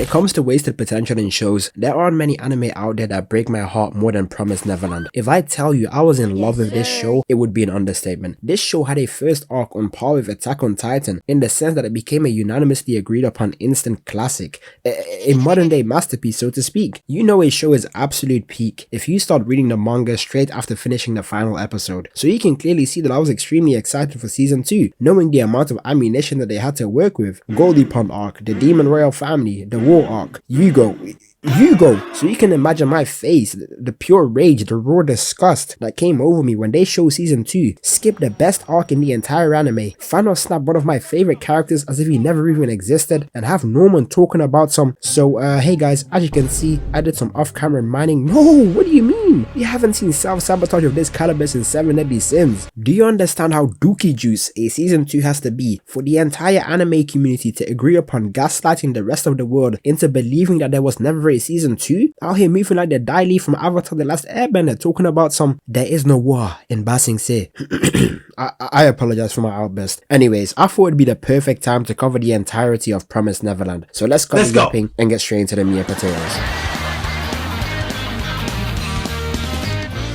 When it comes to wasted potential in shows, there aren't many anime out there that break my heart more than Promised Neverland. If I tell you I was in love with this show, it would be an understatement. This show had a first arc on par with Attack on Titan in the sense that it became a unanimously agreed upon instant classic, a modern day masterpiece so to speak. You know a show is absolute peak if you start reading the manga straight after finishing the final episode. So you can clearly see that I was extremely excited for season 2, knowing the amount of ammunition that they had to work with. Goldie Pond arc, the Demon Royal family, the war arc, Hugo. So you can imagine my face, the pure rage, the raw disgust that came over me when they show season 2, skip the best arc in the entire anime, Thanos snap one of my favorite characters as if he never even existed, and have Norman talking about some, hey guys, as you can see, I did some off-camera mining. No, what do you mean? You haven't seen self-sabotage of this caliber since 7 Deadly Sins. Do you understand how dookie juice a season 2 has to be for the entire anime community to agree upon gaslighting the rest of the world into believing that there was never a season 2? Out here moving like the Dai Li from Avatar The Last Airbender, talking about some there is no war in Ba Sing Se. I apologize for my outburst. Anyways, I thought it'd be the perfect time to cover the entirety of Promised Neverland. So let's go and get straight into the meat and potatoes.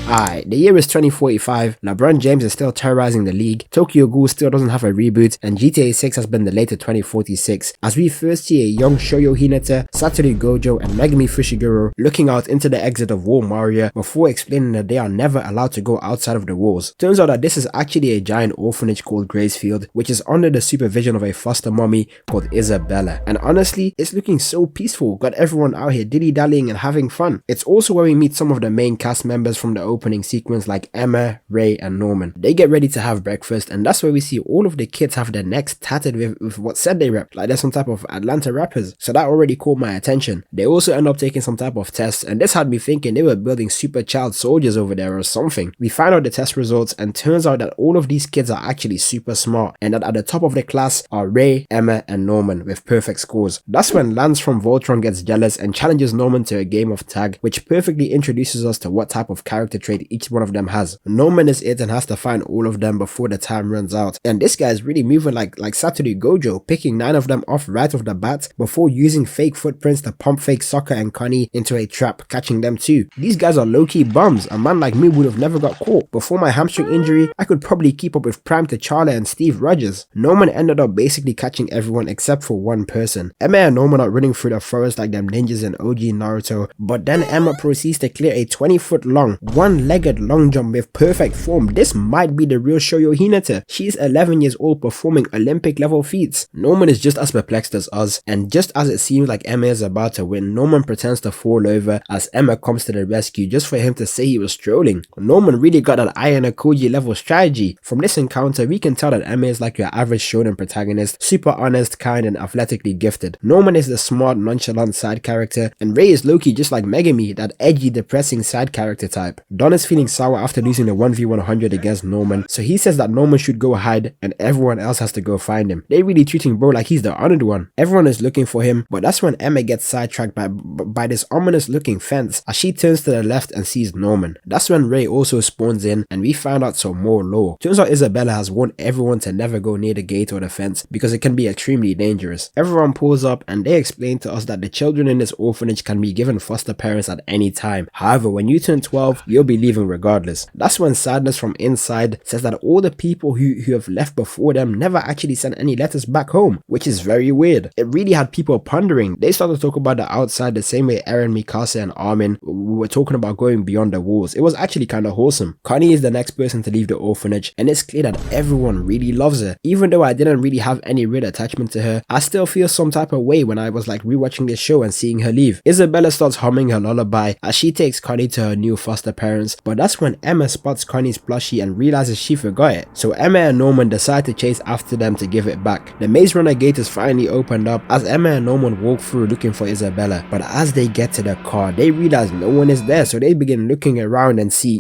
Alright, the year is 2045, LeBron James is still terrorizing the league, Tokyo Ghoul still doesn't have a reboot, and GTA 6 has been delayed to 2046, as we first see a young Shoyo Hinata, Satoru Gojo, and Megumi Fushiguro looking out into the exit of War Maria before explaining that they are never allowed to go outside of the walls. Turns out that this is actually a giant orphanage called Gracefield, which is under the supervision of a foster mommy called Isabella, and honestly, it's looking so peaceful, got everyone out here dilly-dallying and having fun. It's also where we meet some of the main cast members from the opening sequence like Emma, Ray, and Norman. They get ready to have breakfast, and that's where we see all of the kids have their necks tatted with what said they rap, like they're some type of Atlanta rappers, so that already caught my attention. They also end up taking some type of test, and this had me thinking they were building super child soldiers over there or something. We find out the test results, and turns out that all of these kids are actually super smart, and that at the top of the class are Ray, Emma, and Norman with perfect scores. That's when Lance from Voltron gets jealous and challenges Norman to a game of tag, which perfectly introduces us to what type of character trait each one of them has. Norman is it and has to find all of them before the time runs out, and this guy is really moving like Satoru Gojo, picking 9 of them off right off the bat before using fake footprints to pump fake Sokka and Connie into a trap, catching them too. These guys are low-key bums. A man like me would have never got caught. Before my hamstring injury, I could probably keep up with Prime T'Challa and Steve Rogers. Norman ended up basically catching everyone except for one person. Emma and Norman are running through the forest like them ninjas in OG Naruto, but then Emma proceeds to clear a 20-foot long, one-legged long jump with perfect form. This might be the real Shoyo Hinata. She's 11 years old performing Olympic level feats. Norman is just as perplexed as us, and just as it seems like Emma is about to win, Norman pretends to fall over as Emma comes to the rescue just for him to say he was strolling. Norman really got that Aya Koji level strategy. From this encounter, we can tell that Emma is like your average shonen protagonist, super honest, kind, and athletically gifted. Norman is the smart, nonchalant side character, and Ray is low-key just like Megumi, that edgy, depressing side character type. Don is feeling sour after losing the 1v100 against Norman, so he says that Norman should go hide and everyone else has to go find him. They really treating bro like he's the honored one. Everyone is looking for him, but that's when Emma gets sidetracked by this ominous looking fence as she turns to the left and sees Norman. That's when Ray also spawns in and we find out some more lore. Turns out Isabella has warned everyone to never go near the gate or the fence because it can be extremely dangerous. Everyone pulls up and they explain to us that the children in this orphanage can be given foster parents at any time. However, when you turn 12, you'll be leaving regardless. That's when Sadness from inside says that all the people who have left before them never actually sent any letters back home, which is very weird. It really had people pondering. They started to talk about the outside the same way Eren, Mikasa, and Armin were talking about going beyond the walls. It was actually kind of wholesome. Connie is the next person to leave the orphanage, and it's clear that everyone really loves her. Even though I didn't really have any real attachment to her, I still feel some type of way when I was like rewatching this show and seeing her leave. Isabella starts humming her lullaby as she takes Connie to her new foster parents, but that's when Emma spots Connie's plushie and realizes she forgot it. So Emma and Norman decide to chase after them to give it back. The Maze Runner gate is finally opened up as Emma and Norman walk through looking for Isabella, but as they get to the car, they realize no one is there, so they begin looking around and see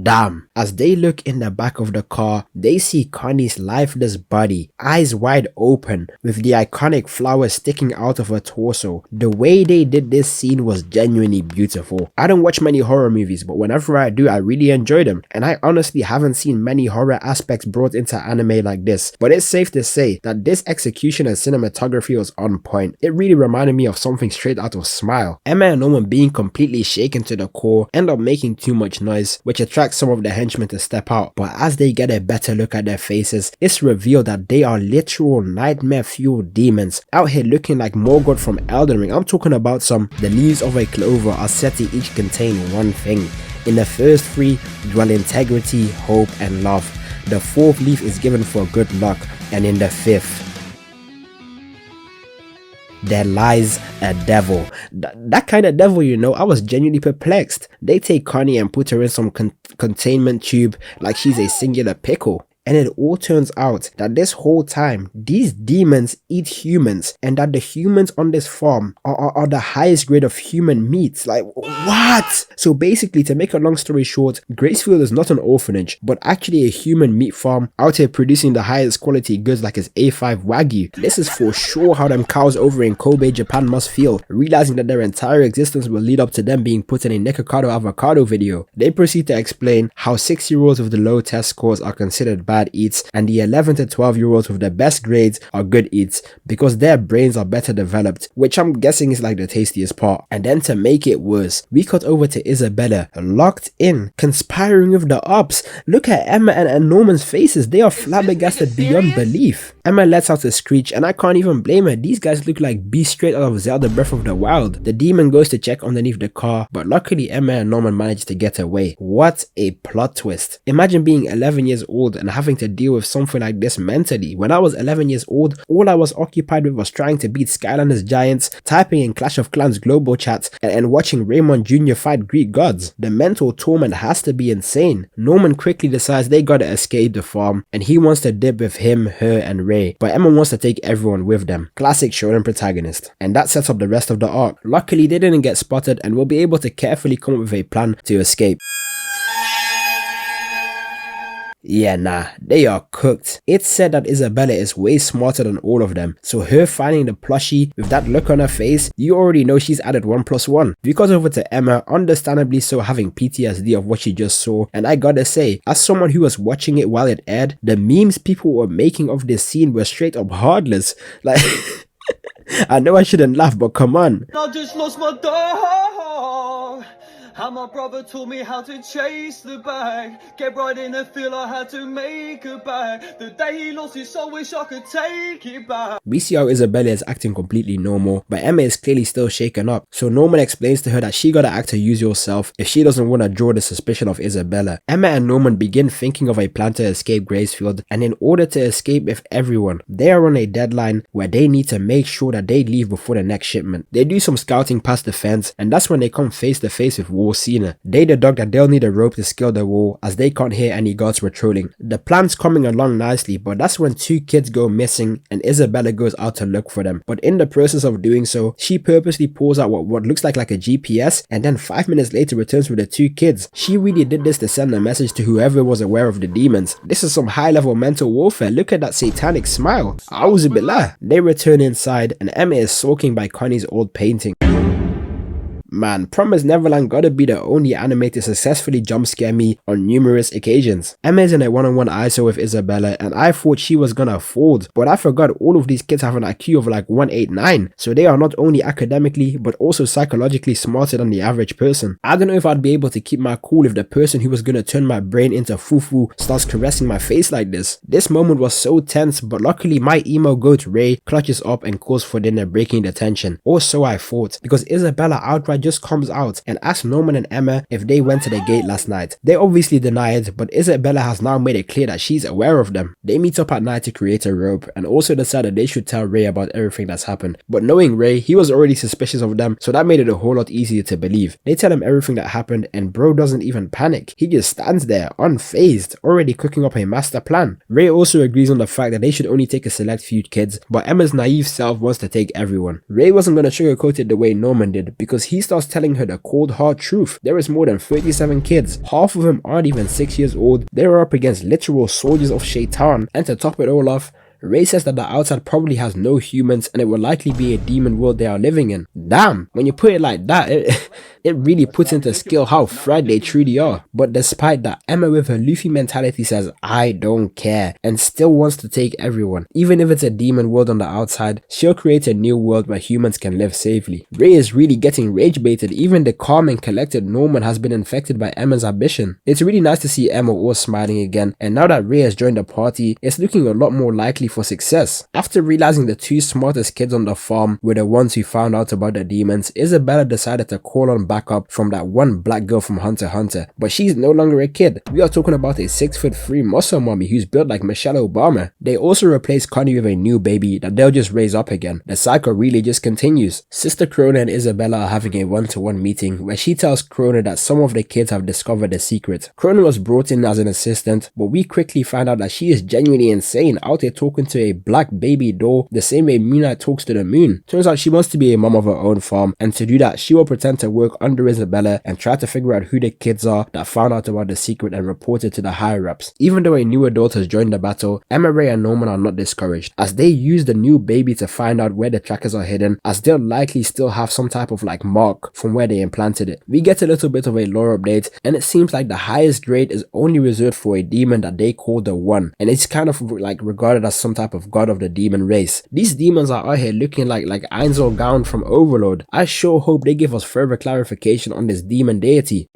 Damn. As they look in the back of the car, they see Connie's lifeless body, eyes wide open, with the iconic flower sticking out of her torso. The way they did this scene was genuinely beautiful. I don't watch many horror movies, but whenever I do, I really enjoy them, and I honestly haven't seen many horror aspects brought into anime like this, but it's safe to say that this execution and cinematography was on point. It really reminded me of something straight out of Smile. Emma and Norman, being completely shaken to the core, end up making too much noise, which attracts some of the henchmen to step out, but as they get a better look at their faces, it's revealed that they are literal nightmare-fueled demons, out here looking like Morgoth from Elden Ring. I'm talking about some. The leaves of a clover are said to each contain one thing. In the first three dwell integrity, hope, and love. The fourth leaf is given for good luck, and in the fifth, there lies a devil. That kind of devil, you know. I was genuinely perplexed. They take Connie and put her in some containment tube like she's a singular pickle. And it all turns out that this whole time, these demons eat humans, and that the humans on this farm are the highest grade of human meat. Like, what? So basically, to make a long story short, Gracefield is not an orphanage, but actually a human meat farm out here producing the highest quality goods like its A5 Wagyu. This is for sure how them cows over in Kobe, Japan must feel, realizing that their entire existence will lead up to them being put in a Nikocado avocado video. They proceed to explain how 6-year-olds with the low test scores are considered bad eats, and the 11 to 12-year-olds with the best grades are good eats because their brains are better developed, which I'm guessing is like the tastiest part. And then to make it worse, we cut over to Isabella, locked in, conspiring with the ops. Look at Emma and Norman's faces, they are flabbergasted beyond belief. Emma lets out a screech, and I can't even blame her. These guys look like beasts straight out of Zelda Breath of the Wild. The demon goes to check underneath the car, but luckily Emma and Norman manage to get away. What a plot twist. Imagine being 11 years old and having to deal with something like this mentally. When I was 11 years old, all I was occupied with was trying to beat Skylanders Giants, typing in Clash of Clans global chats, and watching Raymond Jr. fight Greek gods. The mental torment has to be insane. Norman quickly decides they gotta escape the farm, and he wants to dip with him, her, and Ray, but Emma wants to take everyone with them. Classic shonen protagonist. And that sets up the rest of the arc. Luckily, they didn't get spotted and will be able to carefully come up with a plan to escape. Yeah, nah, they are cooked. It's said that Isabella is way smarter than all of them, so her finding the plushie with that look on her face, you already know she's added 1 + 1. We got over to Emma, understandably so, having PTSD of what she just saw, and I gotta say, as someone who was watching it while it aired, the memes people were making of this scene were straight up heartless. Like, I know I shouldn't laugh, but come on. I just lost my dog. How my brother taught me how to chase the bag. Get right in the field, I had to make a bag. The day he lost his soul, wish I could take it back. We see how Isabella is acting completely normal, but Emma is clearly still shaken up. So Norman explains to her that she gotta act her usual self if she doesn't want to draw the suspicion of Isabella. Emma and Norman begin thinking of a plan to escape Gracefield, and in order to escape with everyone, they are on a deadline where they need to make sure that they leave before the next shipment. They do some scouting past the fence, and that's when they come face to face with Cena. They deduct that they'll need a rope to scale the wall as they can't hear any guards patrolling. The plan's coming along nicely, but that's when 2 kids go missing and Isabella goes out to look for them. But in the process of doing so, she purposely pulls out what looks like a GPS, and then 5 minutes later returns with the 2 kids. She really did this to send a message to whoever was aware of the demons. This is some high level mental warfare. Look at that satanic smile. Auzu billah. They return inside and Emma is sulking by Connie's old painting. Man, Promised Neverland gotta be the only anime to successfully jump scare me on numerous occasions. Emma is in a one-on-one ISO with Isabella, and I thought she was gonna fold, but I forgot all of these kids have an IQ of like 189, so they are not only academically but also psychologically smarter than the average person. I don't know if I'd be able to keep my cool if the person who was gonna turn my brain into fufu starts caressing my face like this. This moment was so tense, but luckily my emo goat Ray clutches up and calls for dinner, breaking the tension. Or so I thought, because Isabella outright just comes out and asks Norman and Emma if they went to the gate last night. They obviously deny it, but Isabella has now made it clear that she's aware of them. They meet up at night to create a rope and also decide that they should tell Ray about everything that's happened. But knowing Ray, he was already suspicious of them, so that made it a whole lot easier to believe. They tell him everything that happened and bro doesn't even panic. He just stands there, unfazed, already cooking up a master plan. Ray also agrees on the fact that they should only take a select few kids, but Emma's naive self wants to take everyone. Ray wasn't gonna sugarcoat it the way Norman did, because he starts telling her the cold hard truth. There is more than 37 kids, half of them aren't even 6 years old. They are up against literal soldiers of Shaitan, and to top it all off, Ray says that the outside probably has no humans and it will likely be a demon world they are living in. Damn, when you put it like that, it really puts into scale how fried they truly are. But despite that, Emma with her Luffy mentality says, I don't care, and still wants to take everyone. Even if it's a demon world on the outside, she'll create a new world where humans can live safely. Ray is really getting rage baited. Even the calm and collected Norman has been infected by Emma's ambition. It's really nice to see Emma all smiling again, and now that Ray has joined the party, it's looking a lot more likely for success. After realizing the two smartest kids on the farm were the ones who found out about the demons, Isabella decided to call on backup from that one black girl from Hunter x Hunter. But she's no longer a kid. We are talking about a 6'3" muscle mommy who's built like Michelle Obama. They also replaced Connie with a new baby that they'll just raise up again. The cycle really just continues. Sister Krona and Isabella are having a one-to-one meeting where she tells Krona that some of the kids have discovered the secret. Krona was brought in as an assistant, but we quickly find out that she is genuinely insane, out there talking to a black baby doll the same way Moonlight talks to the moon. Turns out she wants to be a mom of her own farm, and to do that she will pretend to work under Isabella and try to figure out who the kids are that found out about the secret and reported to the higher ups. Even though a new adult has joined the battle, Emma, Ray and Norman are not discouraged, as they use the new baby to find out where the trackers are hidden, as they'll likely still have some type of like mark from where they implanted it. We get a little bit of a lore update, and it seems like the highest grade is only reserved for a demon that they call the One, and it's kind of like regarded as some type of god of the demon race. These demons are out here looking like Ainzel Gown from Overlord. I sure hope they give us further clarification on this demon deity.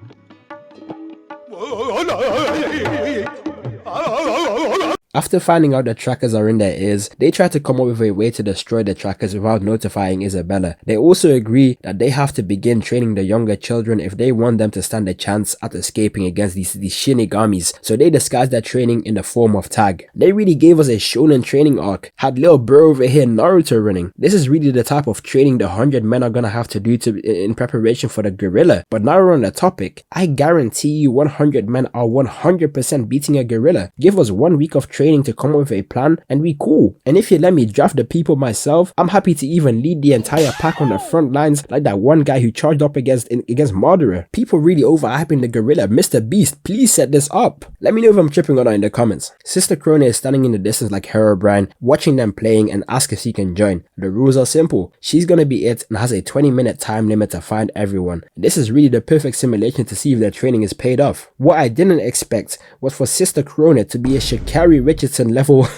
After finding out the trackers are in their ears, they try to come up with a way to destroy the trackers without notifying Isabella. They also agree that they have to begin training the younger children if they want them to stand a chance at escaping against these Shinigamis, so they disguise their training in the form of tag. They really gave us a shonen training arc, had little bro over here Naruto running. This is really the type of training the 100 men are gonna have to do in preparation for the gorilla. But now we're on the topic, I guarantee you 100 men are 100% beating a gorilla. Give us 1 week of training to come up with a plan and we cool. And if you let me draft the people myself, I'm happy to even lead the entire pack on the front lines like that one guy who charged up against Madara. People really overhyping the gorilla. Mr. Beast, please set this up. Let me know if I'm tripping or not in the comments. Sister Krona is standing in the distance like Herobrine, watching them playing and asks if she can join. The rules are simple. She's gonna be it and has a 20-minute time limit to find everyone. This is really the perfect simulation to see if their training is paid off. What I didn't expect was for Sister Krona to be a Shikari Richardson level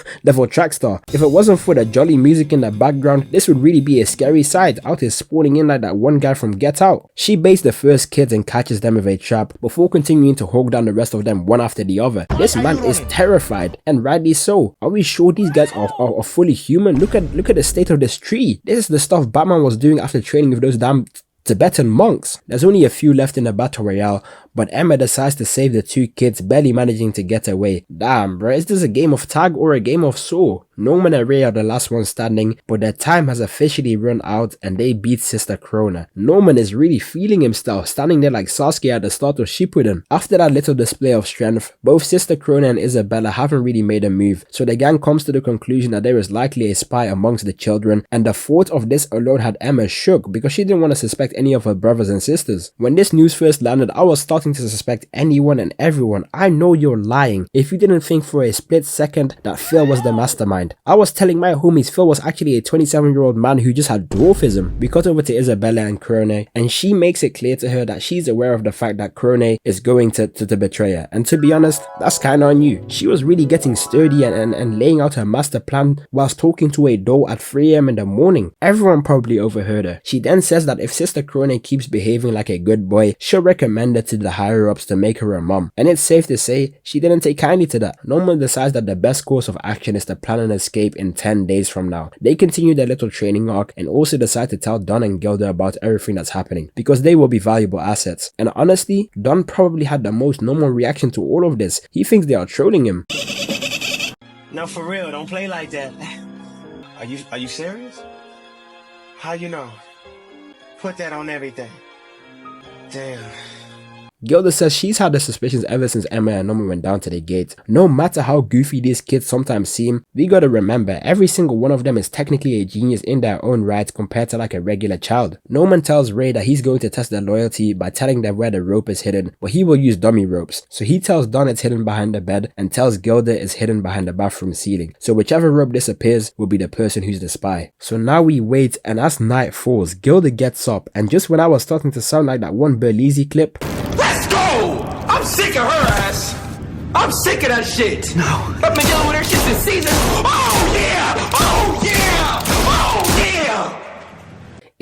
track star. If it wasn't for the jolly music in the background, this would really be a scary sight, out here spawning in like that one guy from Get Out. She baits the first kids and catches them with a trap before continuing to hog down the rest of them one after the other. This man is terrified, and rightly so. Are we sure these guys are fully human? Look at the state of this tree. This is the stuff Batman was doing after training with those damn Tibetan monks. There's only a few left in the battle royale, but Emma decides to save the two kids, barely managing to get away. Damn bro, is this a game of tag or a game of Saw? Norman and Ray are the last ones standing, but their time has officially run out and they beat Sister Krona. Norman is really feeling himself, standing there like Sasuke at the start of Shippuden. After that little display of strength, both Sister Krona and Isabella haven't really made a move, so the gang comes to the conclusion that there is likely a spy amongst the children, and the thought of this alone had Emma shook because she didn't want to suspect any of her brothers and sisters. When this news first landed, I was starting to suspect anyone and everyone. I know you're lying if you didn't think for a split second that Phil was the mastermind. I was telling my homies Phil was actually a 27-year-old man who just had dwarfism. We got over to Isabella and Krone, and she makes it clear to her that she's aware of the fact that Krone is going to betray her. And to be honest, that's kinda on you. She was really getting sturdy and laying out her master plan whilst talking to a doll at 3 AM in the morning. Everyone probably overheard her. She then says that if Sister Krone keeps behaving like a good boy, she'll recommend it to the higher ups to make her a mom. And it's safe to say she didn't take kindly to that. Norman decides that the best course of action is to plan an escape in 10 days from now. They continue their little training arc and also decide to tell Don and Gilda about everything that's happening because they will be valuable assets. And honestly, Don probably had the most normal reaction to all of this. He thinks they are trolling him. No, for real, don't play like that. Are you serious? How you know? Put that on everything. Damn. Gilda says she's had the suspicions ever since Emma and Norman went down to the gate. No matter how goofy these kids sometimes seem, we gotta remember every single one of them is technically a genius in their own right compared to like a regular child. Norman tells Ray that he's going to test their loyalty by telling them where the rope is hidden, but he will use dummy ropes. So he tells Don it's hidden behind the bed and tells Gilda it's hidden behind the bathroom ceiling. So whichever rope disappears will be the person who's the spy. So now we wait, and as night falls, Gilda gets up, and just when I was starting to sound like that one Berlizzi clip, Let's go! I'm sick of her ass! I'm sick of that shit! No. I've been dealing with her shit this season. Oh yeah! Oh yeah! Oh yeah!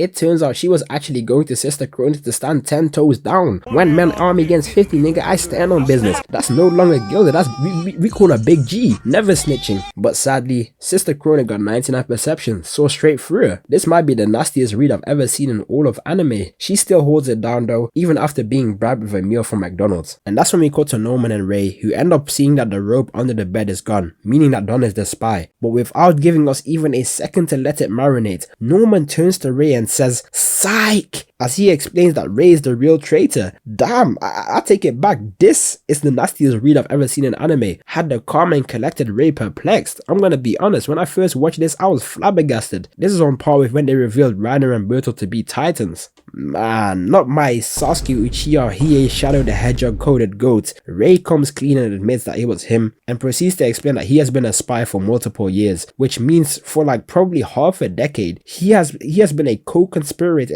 it turns out she was actually going to Sister Cronus to stand 10 toes down. When men army against 50, nigga, I stand on business. That's no longer Gilda, that's we call her Big G. Never snitching. But sadly, Sister Cronus got 99 perception, so straight through her. This might be the nastiest read I've ever seen in all of anime. She still holds it down though, even after being bribed with a meal from McDonald's. And that's when we cut to Norman and Ray, who end up seeing that the rope under the bed is gone, meaning that Don is the spy. But without giving us even a second to let it marinate, Norman turns to Ray and says, "Psych!" as he explains that Ray is the real traitor. Damn, I take it back. This is the nastiest read I've ever seen in anime. Had the calm and collected Ray perplexed. I'm gonna be honest, when I first watched this, I was flabbergasted. This is on par with when they revealed Reiner and Bertolt to be Titans. Man, not my Sasuke Uchiha Hiei Shadow the Hedgehog coded goat. Ray comes clean and admits that it was him, and proceeds to explain that he has been a spy for multiple years, which means for like probably half a decade. He has been a co-conspirator,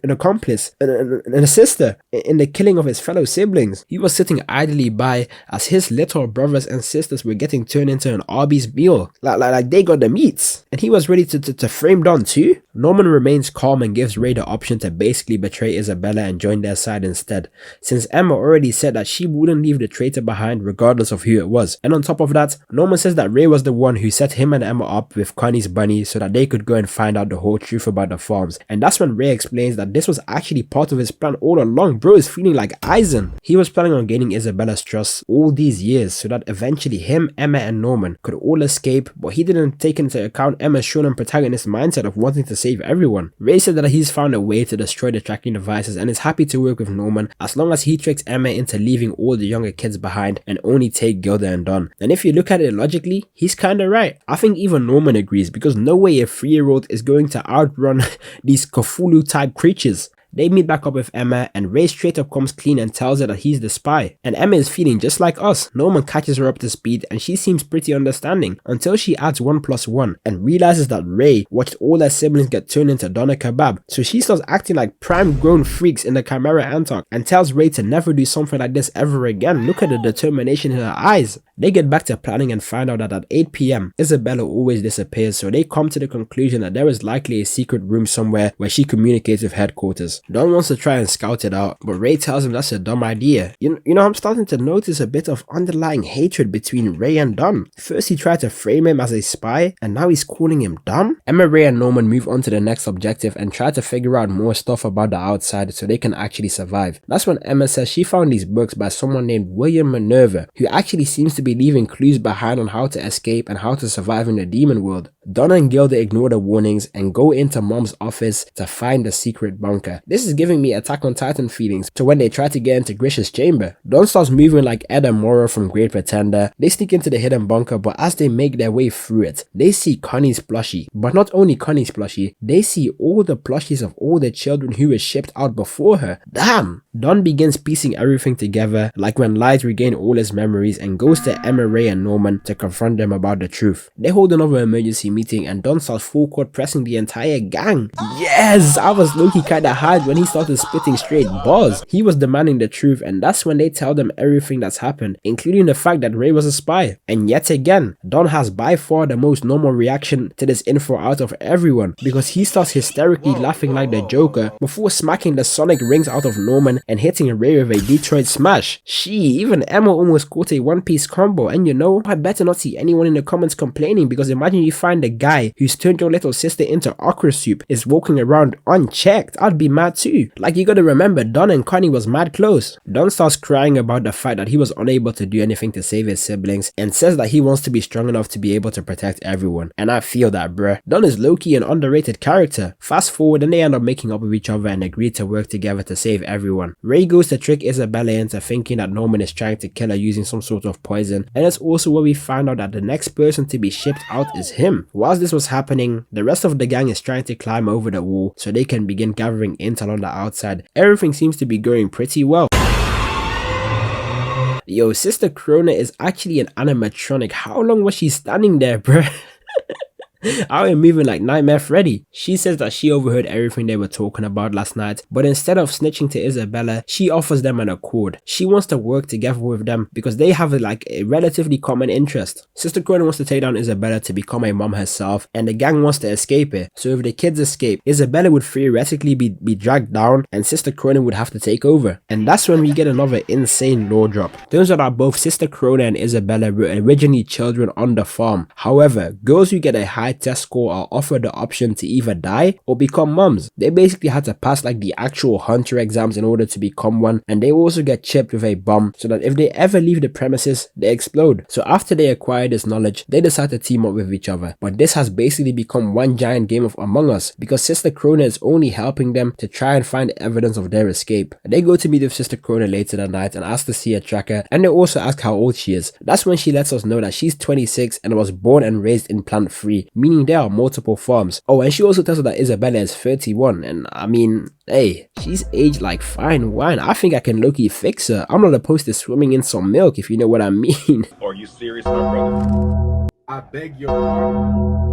an accomplice, and a sister in the killing of his fellow siblings. He was sitting idly by as his little brothers and sisters were getting turned into an Arby's meal. Like they got the meats. And he was ready to frame Don too. Norman remains calm and gives Ray the option to basically betray Isabella and join their side instead, since Emma already said that she wouldn't leave the traitor behind regardless of who it was. And on top of that, Norman says that Ray was the one who set him and Emma up with Connie's bunny so that they could go and find out the whole truth about the farms. And that's when Ray explains that this was actually part of his plan all along. Bro is feeling like Eisen. He was planning on gaining Isabella's trust all these years so that eventually him, Emma and Norman could all escape, but he didn't take into account Emma's shonen protagonist mindset of wanting to save everyone. Ray said that he's found a way to destroy the tracking devices and is happy to work with Norman as long as he tricks Emma into leaving all the younger kids behind and only take Gilda and Don. And if you look at it logically, he's kinda right. I think even Norman agrees, because no way a 3-year-old is going to outrun these Cthulhu type creatures. They meet back up with Emma, and Ray straight up comes clean and tells her that he's the spy. And Emma is feeling just like us. Norman catches her up to speed and she seems pretty understanding until she adds 1 + 1 and realizes that Ray watched all their siblings get turned into doner kebab. So she starts acting like prime grown freaks in the Chimera Antark and tells Ray to never do something like this ever again. Look at the determination in her eyes. They get back to planning and find out that at 8 PM, Isabella always disappears, so they come to the conclusion that there is likely a secret room somewhere where she communicates with headquarters. Don wants to try and scout it out, but Ray tells him that's a dumb idea. You know, I'm starting to notice a bit of underlying hatred between Ray and Don. First he tried to frame him as a spy, and now he's calling him dumb? Emma, Ray and Norman move on to the next objective and try to figure out more stuff about the outside so they can actually survive. That's when Emma says she found these books by someone named William Minerva, who actually seems to be leaving clues behind on how to escape and how to survive in the demon world. Donna and Gilda ignore the warnings and go into Mom's office to find the secret bunker. This is giving me Attack on Titan feelings to when they try to get into Grish's chamber. Don starts moving like Ed and Moro from Great Pretender. They sneak into the hidden bunker, but as they make their way through it, they see Connie's plushie. But not only Connie's plushie, they see all the plushies of all the children who were shipped out before her. Damn! Don begins piecing everything together, like when Light regains all his memories and goes to Emma, Ray and Norman to confront them about the truth. They hold another emergency meeting and Don starts full court pressing the entire gang. Yes! I was low-key kinda hard when he started spitting straight bars. He was demanding the truth, and that's when they tell them everything that's happened, including the fact that Ray was a spy. And yet again, Don has by far the most normal reaction to this info out of everyone, because he starts hysterically laughing like the Joker before smacking the sonic rings out of Norman and hitting Ray with a Detroit smash. Even Emma almost caught a one-piece combo, and you know, I better not see anyone in the comments complaining, because imagine you find find a guy who's turned your little sister into okra soup is walking around unchecked, I'd be mad too. Like, you gotta remember, Don and Connie was mad close. Don starts crying about the fact that he was unable to do anything to save his siblings and says that he wants to be strong enough to be able to protect everyone. And I feel that, bruh. Don is low-key an underrated character. Fast forward and they end up making up with each other and agree to work together to save everyone. Ray goes to trick Isabella into thinking that Norman is trying to kill her using some sort of poison, and it's also where we find out that the next person to be shipped out is him. Whilst this was happening, the rest of the gang is trying to climb over the wall so they can begin gathering intel on the outside. Everything seems to be going pretty well. Yo, Sister Krona is actually an animatronic. How long was she standing there, bruh? I am moving like Nightmare Freddy. She says that she overheard everything they were talking about last night, but instead of snitching to Isabella, she offers them an accord. She wants to work together with them because they have like a relatively common interest. Sister Krona wants to take down Isabella to become a mom herself, and the gang wants to escape it. So if the kids escape, Isabella would theoretically be dragged down and Sister Krona would have to take over. And that's when we get another insane lore drop. Turns out that both Sister Krona and Isabella were originally children on the farm. However, girls who get a high test score are offered the option to either die or become moms. They basically had to pass like the actual hunter exams in order to become one, and they also get chipped with a bomb so that if they ever leave the premises, they explode. So after they acquire this knowledge, they decide to team up with each other. But this has basically become one giant game of Among Us because Sister Krona is only helping them to try and find evidence of their escape. They go to meet with Sister Krona later that night and ask to see a tracker, and they also ask how old she is. That's when she lets us know that she's 26 and was born and raised in Plant 3, meaning there are multiple farms. Oh, and she also tells us that Isabella is 31, and I mean, hey, she's aged like fine wine. I think I can low-key fix her. I'm not opposed to swimming in some milk, if you know what I mean. Are you serious, my brother? I beg your pardon.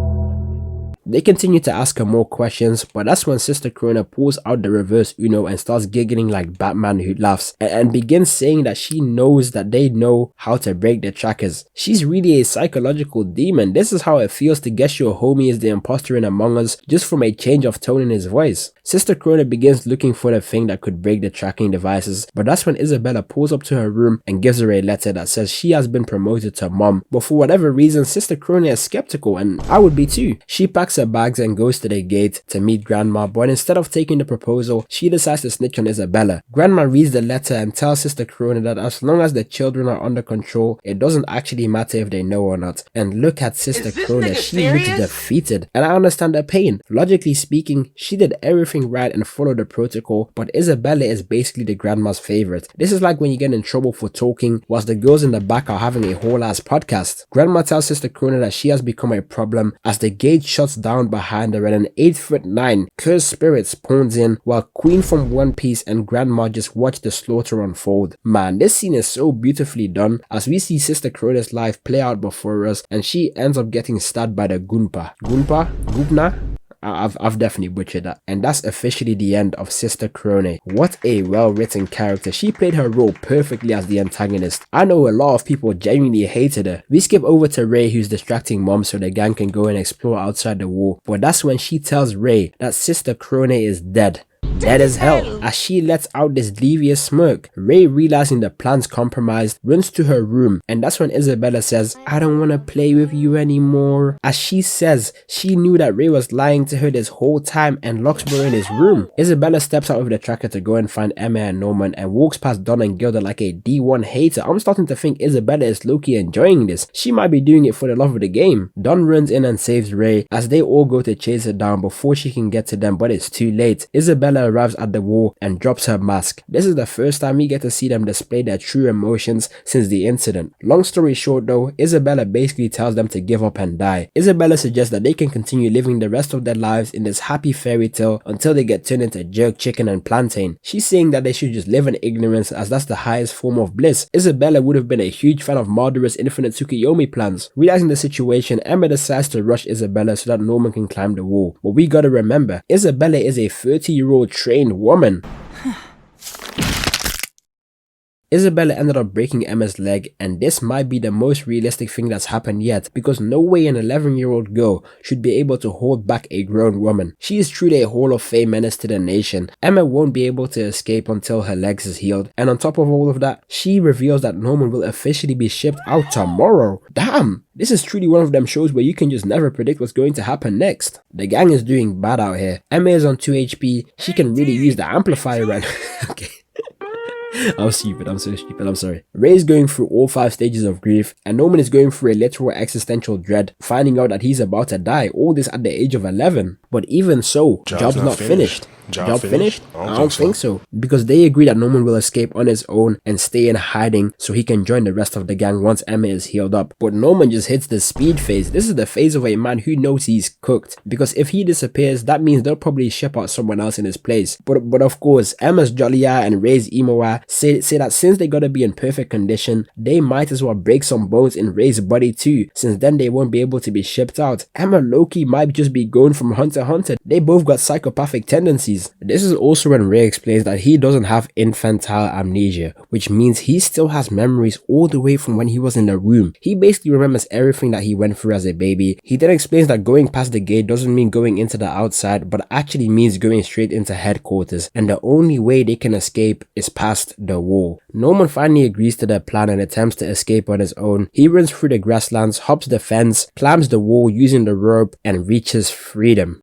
They continue to ask her more questions, but that's when Sister Krona pulls out the reverse Uno and starts giggling like Batman who laughs and begins saying that she knows that they know how to break the trackers. She's really a psychological demon. This is how it feels to guess your homie is the imposter in Among Us just from a change of tone in his voice. Sister Krona begins looking for the thing that could break the tracking devices, but that's when Isabella pulls up to her room and gives her a letter that says she has been promoted to mom. But for whatever reason, Sister Krona is skeptical, and I would be too. She packs her bags and goes to the gate to meet Grandma, but instead of taking the proposal, she decides to snitch on Isabella. Grandma reads the letter and tells Sister Krona that as long as the children are under control, it doesn't actually matter if they know or not. And look at Sister Krona, she looks defeated, and I understand her pain. Logically speaking, she did everything right and followed the protocol, but Isabella is basically the grandma's favorite. This is like when you get in trouble for talking whilst the girls in the back are having a whole ass podcast. Grandma tells Sister Krona that she has become a problem as the gate shuts down behind her and an 8'9" cursed spirit spawns in while Queen from One Piece and Grandma just watch the slaughter unfold. Man, this scene is so beautifully done as we see Sister Krona's life play out before us and she ends up getting stabbed by the Goompa. Goopna? I've definitely butchered that. And that's officially the end of Sister Krona. What a well-written character. She played her role perfectly as the antagonist. I know a lot of people genuinely hated her. We skip over to Ray, who's distracting mom so the gang can go and explore outside the wall. But that's when she tells Ray that Sister Krona is dead. Dead as hell, as she lets out this devious smirk. Ray, realizing the plan's compromised, runs to her room, and that's when Isabella says, I don't want to play with you anymore. As she says, she knew that Ray was lying to her this whole time and locks her in his room. Isabella steps out with the tracker to go and find Emma and Norman and walks past Don and Gilda like a D1 hater. I'm starting to think Isabella is low-key enjoying this. She might be doing it for the love of the game. Don runs in and saves Ray as they all go to chase her down before she can get to them, but it's too late. Isabella arrives at the wall and drops her mask. This is the first time we get to see them display their true emotions since the incident. Long story short though, Isabella basically tells them to give up and die. Isabella suggests that they can continue living the rest of their lives in this happy fairy tale until they get turned into jerk chicken and plantain. She's saying that they should just live in ignorance as that's the highest form of bliss. Isabella would have been a huge fan of Madara's infinite Tsukuyomi plans. Realizing the situation, Emma decides to rush Isabella so that Norman can climb the wall. But we gotta remember, Isabella is a 30-year-old trained woman. Isabella ended up breaking Emma's leg, and this might be the most realistic thing that's happened yet, because no way an 11-year-old girl should be able to hold back a grown woman. She is truly a Hall of Fame menace to the nation. Emma won't be able to escape until her legs is healed, and on top of all of that, she reveals that Norman will officially be shipped out tomorrow. Damn! This is truly one of them shows where you can just never predict what's going to happen next. The gang is doing bad out here. Emma is on 2 HP, she can really use the amplifier right now. Okay. I'm stupid, I'm so stupid, I'm sorry. Ray is going through all 5 stages of grief, and Norman is going through a literal existential dread, finding out that he's about to die, all this at the age of 11. But even so, job's not finished. Job finished? I don't think so. Because they agree that Norman will escape on his own and stay in hiding so he can join the rest of the gang once Emma is healed up. But Norman just hits the speed phase. This is the phase of a man who knows he's cooked. Because if he disappears, that means they'll probably ship out someone else in his place. But of course, Emma's jolly eye and Ray's emo eye say that since they gotta be in perfect condition, they might as well break some bones in Ray's body too, since then they won't be able to be shipped out. Emma low-key might just be going from Hunter x Hunter. They both got psychopathic tendencies. This is also when Ray explains that he doesn't have infantile amnesia, which means he still has memories all the way from when he was in the womb. He basically remembers everything that he went through as a baby. He then explains that going past the gate doesn't mean going into the outside, but actually means going straight into headquarters, and the only way they can escape is past the wall. Norman finally agrees to their plan and attempts to escape on his own. He runs through the grasslands, hops the fence, climbs the wall using the rope, and reaches freedom.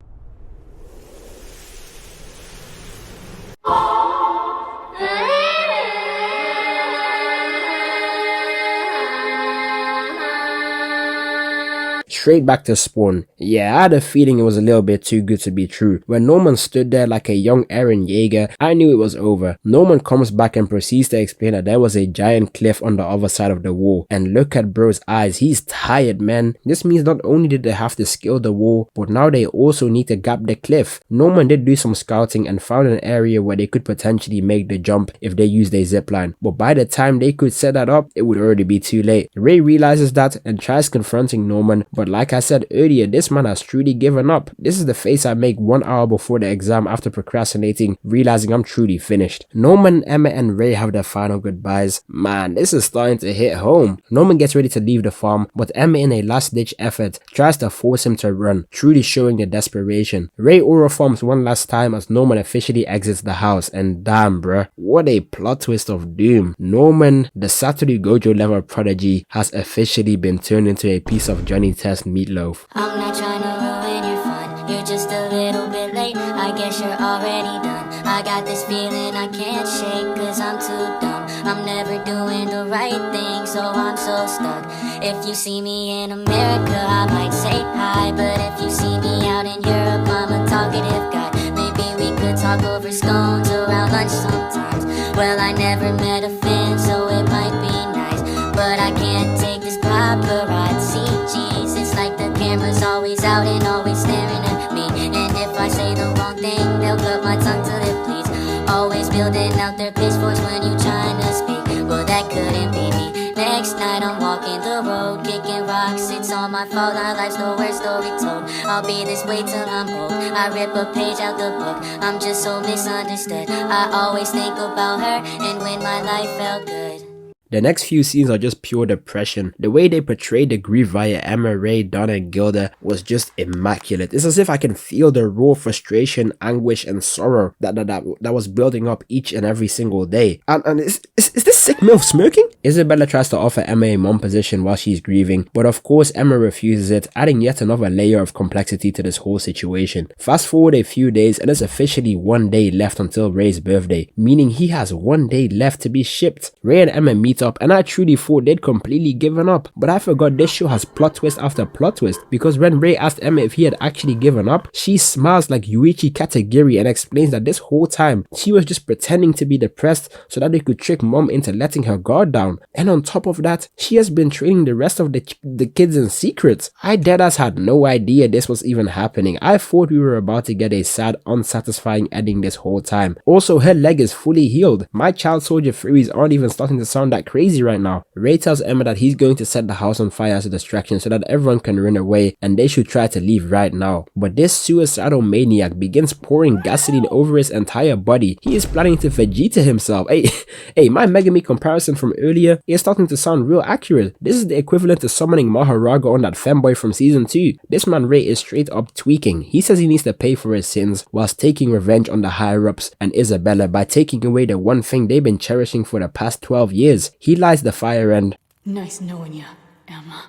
Straight back to spawn. Yeah, I had a feeling it was a little bit too good to be true. When Norman stood there like a young Eren Yeager, I knew it was over. Norman comes back and proceeds to explain that there was a giant cliff on the other side of the wall. And look at bro's eyes, he's tired, man. This means not only did they have to scale the wall, but now they also need to gap the cliff. Norman did do some scouting and found an area where they could potentially make the jump if they used a zipline. But by the time they could set that up, it would already be too late. Ray realizes that and tries confronting Norman, but like I said earlier, this man has truly given up. This is the face I make 1 hour before the exam after procrastinating, realizing I'm truly finished. Norman, Emma and Ray have their final goodbyes. Man, this is starting to hit home. Norman gets ready to leave the farm, but Emma in a last-ditch effort tries to force him to run, truly showing the desperation. Ray aura forms one last time as Norman officially exits the house, and damn bruh, what a plot twist of doom. Norman, the Satoru Gojo level prodigy, has officially been turned into a piece of Johnny Test meatloaf. I'm not trying to ruin your fun, you're just a little bit late, I guess you're already done. I got this feeling I can't shake, cause I'm too dumb. I'm never doing the right thing, so I'm so stuck. If you see me in America, I might say hi, but if you see me out in Europe, I'm a talkative guy. Maybe we could talk over scones around lunch sometimes. Well, I never met a fan, so it might be nice, but I can't take this paparazzi. Jeez, it's like the camera's always out and always staring at me. And if I say the wrong thing, they'll cut my tongue till it bleeds. Always building out their pitchforks when you trying to speak. Well, that couldn't be me. Next night I'm walking the road, kicking rocks. It's all my fault, our life's the worst story told. I'll be this way till I'm old. I rip a page out the book, I'm just so misunderstood. I always think about her and when my life felt good. The next few scenes are just pure depression. The way they portrayed the grief via Emma, Ray, Donna, and Gilda was just immaculate. It's as if I can feel the raw frustration, anguish, and sorrow that was building up each and every single day. And is this sick MILF smirking? Isabella tries to offer Emma a mom position while she's grieving, but of course Emma refuses it, adding yet another layer of complexity to this whole situation. Fast forward a few days and it's officially 1 day left until Ray's birthday, meaning he has 1 day left to be shipped. Ray and Emma meet up, and I truly thought they'd completely given up, but I forgot this show has plot twist after plot twist, because when Ray asked Emma if he had actually given up, she smiles like Yuichi Katagiri and explains that this whole time she was just pretending to be depressed so that they could trick mom into letting her guard down. And on top of that, she has been training the rest of the kids in secret. I deadass had no idea this was even happening. I thought we were about to get a sad, unsatisfying ending this whole time. Also, her leg is fully healed. My child soldier theories aren't even starting to sound that crazy right now. Ray tells Emma that he's going to set the house on fire as a distraction so that everyone can run away and they should try to leave right now. But this suicidal maniac begins pouring gasoline over his entire body. He is planning to Vegeta himself. Hey, my Megami comparison from earlier is starting to sound real accurate. This is the equivalent to summoning Maharaga on that femboy from season 2. This man Ray is straight up tweaking. He says he needs to pay for his sins whilst taking revenge on the higher ups and Isabella by taking away the one thing they've been cherishing for the past 12 years. He lights the fire and Nice knowing you, Emma.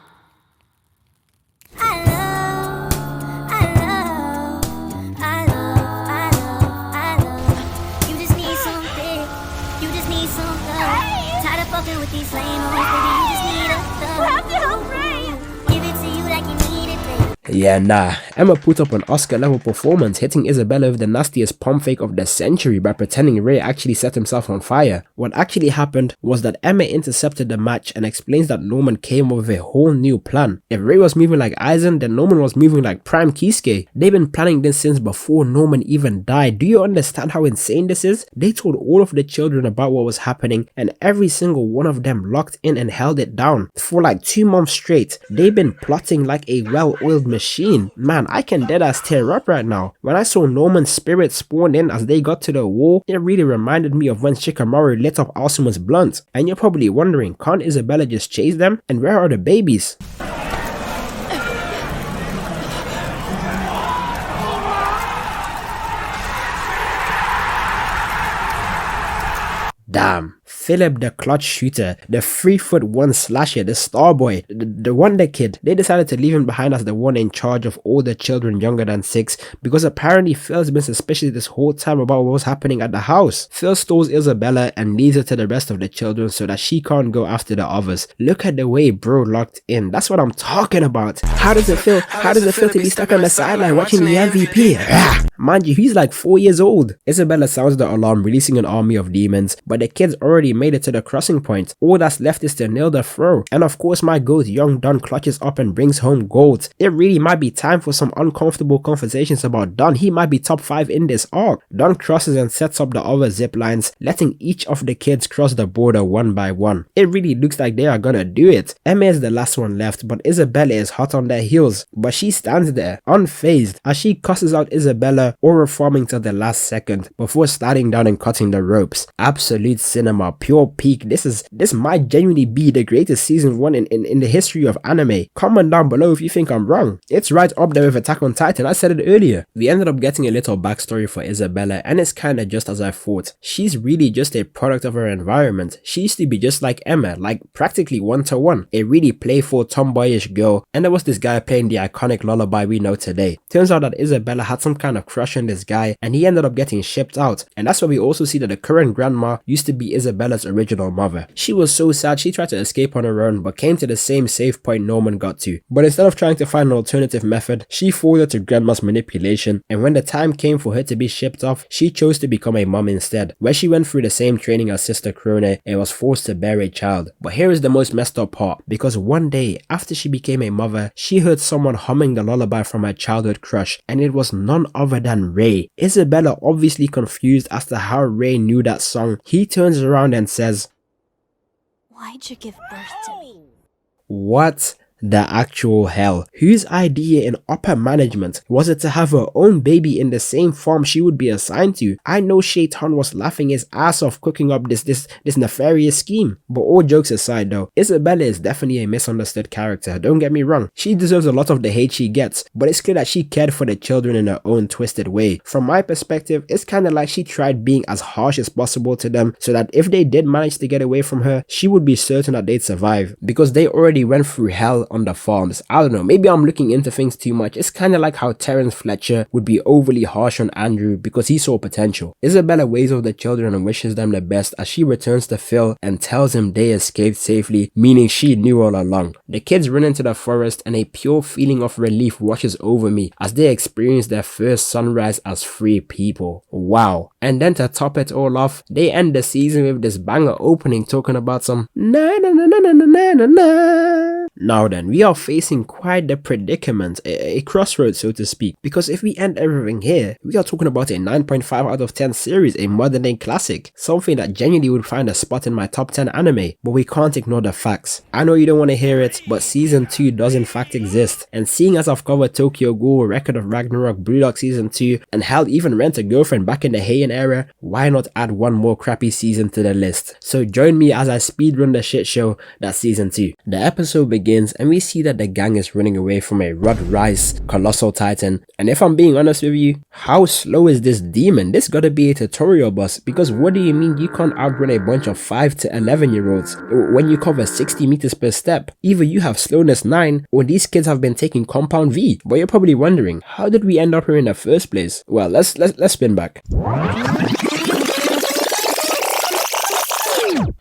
You just need something. You just need some love. Tired of fucking with these lame hoes, baby. You just need a thug. You have to help Ray. Give it to you like you need it, baby. yeah, nah. Emma put up an Oscar level performance, hitting Isabella with the nastiest pump fake of the century by pretending Ray actually set himself on fire. What actually happened was that Emma intercepted the match and explains that Norman came up with a whole new plan. If Ray was moving like Aizen, then Norman was moving like Prime Kisuke. They've been planning this since before Norman even died. Do you understand how insane this is? They told all of the children about what was happening and every single one of them locked in and held it down. For like 2 months straight, they've been plotting like a well-oiled machine. Man, I can deadass tear up right now. When I saw Norman's spirit spawn in as they got to the wall, it really reminded me of when Shikamaru lit up Asuma's blunt. And you're probably wondering, can't Isabella just chase them? And where are the babies? Damn. Philip the clutch shooter, the 3'1" slasher, the star boy, the wonder kid. They decided to leave him behind as the one in charge of all the children younger than 6 because apparently Phil's been suspicious this whole time about what was happening at the house. Phil stalls Isabella and leaves her to the rest of the children so that she can't go after the others. Look at the way bro locked in. That's what I'm talking about. How does it feel? How does it feel to be stuck on the sideline watching the MVP? Mind you, he's like 4 years old. Isabella sounds the alarm, releasing an army of demons, but the kids already made it to the crossing point. All that's left is to nail the throw. And of course my goat Young Don clutches up and brings home gold. It really might be time for some uncomfortable conversations about Don. He might be top 5 in this arc. Don crosses and sets up the other zip lines, letting each of the kids cross the border one by one. It really looks like they are gonna do it. Emma is the last one left, but Isabella is hot on their heels. But she stands there, unfazed, as she cusses out Isabella, horrifying till the last second, before sliding down and cutting the ropes. Absolute cinema, pure peak. This might genuinely be the greatest season 1 in the history of anime. Comment down below if you think I'm wrong. It's right up there with Attack on Titan. I said it earlier. We ended up getting a little backstory for Isabella, and it's kinda just as I thought. She's really just a product of her environment. She used to be just like Emma, like practically 1-to-1, a really playful tomboyish girl, and there was this guy playing the iconic lullaby we know today. Turns out that Isabella had some kind of crush on this guy, and he ended up getting shipped out. And that's where we also see that the current grandma used to be Isabella's original mother. She was so sad she tried to escape on her own, but came to the same safe point Norman got to. But instead of trying to find an alternative method, she folded to grandma's manipulation, and when the time came for her to be shipped off, she chose to become a mom instead, where she went through the same training as sister Krone and was forced to bear a child. But here is the most messed up part, because one day after she became a mother, she heard someone humming the lullaby from her childhood crush, and it was none other than Ray. Isabella, obviously confused as to how Ray knew that song, he turns around and says, Why'd you give birth to me? "What the actual hell? Whose idea in upper management was it to have her own baby in the same farm she would be assigned to?" I know Shaitan was laughing his ass off cooking up this nefarious scheme. But all jokes aside though, Isabella is definitely a misunderstood character, don't get me wrong. She deserves a lot of the hate she gets, but it's clear that she cared for the children in her own twisted way. From my perspective, it's kinda like she tried being as harsh as possible to them so that if they did manage to get away from her, she would be certain that they'd survive, because they already went through hell on the farms. I don't know, maybe I'm looking into things too much. It's kinda like how Terrence Fletcher would be overly harsh on Andrew because he saw potential. Isabella waves over the children and wishes them the best as she returns to Phil and tells him they escaped safely, meaning she knew all along. The kids run into the forest and a pure feeling of relief washes over me as they experience their first sunrise as free people. Wow. And then to top it all off, they end the season with this banger opening talking about some na na na na na na na na. Now then, we are facing quite the predicament, a crossroads so to speak, because if we end everything here, we are talking about a 9.5 out of 10 series, a modern day classic, something that genuinely would find a spot in my top 10 anime, but we can't ignore the facts. I know you don't want to hear it, but season 2 does in fact exist, and seeing as I've covered Tokyo Ghoul, Record of Ragnarok, Brewdog season 2, and hell even Rent a Girlfriend back in the Heian era, why not add one more crappy season to the list? So join me as I speedrun the shit show that's season 2. The episode begins and we see that the gang is running away from a Rod Rice colossal titan, and if I'm being honest with you, how slow is this demon? This gotta be a tutorial boss, because what do you mean you can't outrun a bunch of 5 to 11 year olds when you cover 60 meters per step? Either you have slowness 9 or these kids have been taking compound V. But you're probably wondering, how did we end up here in the first place? Well, let's spin back.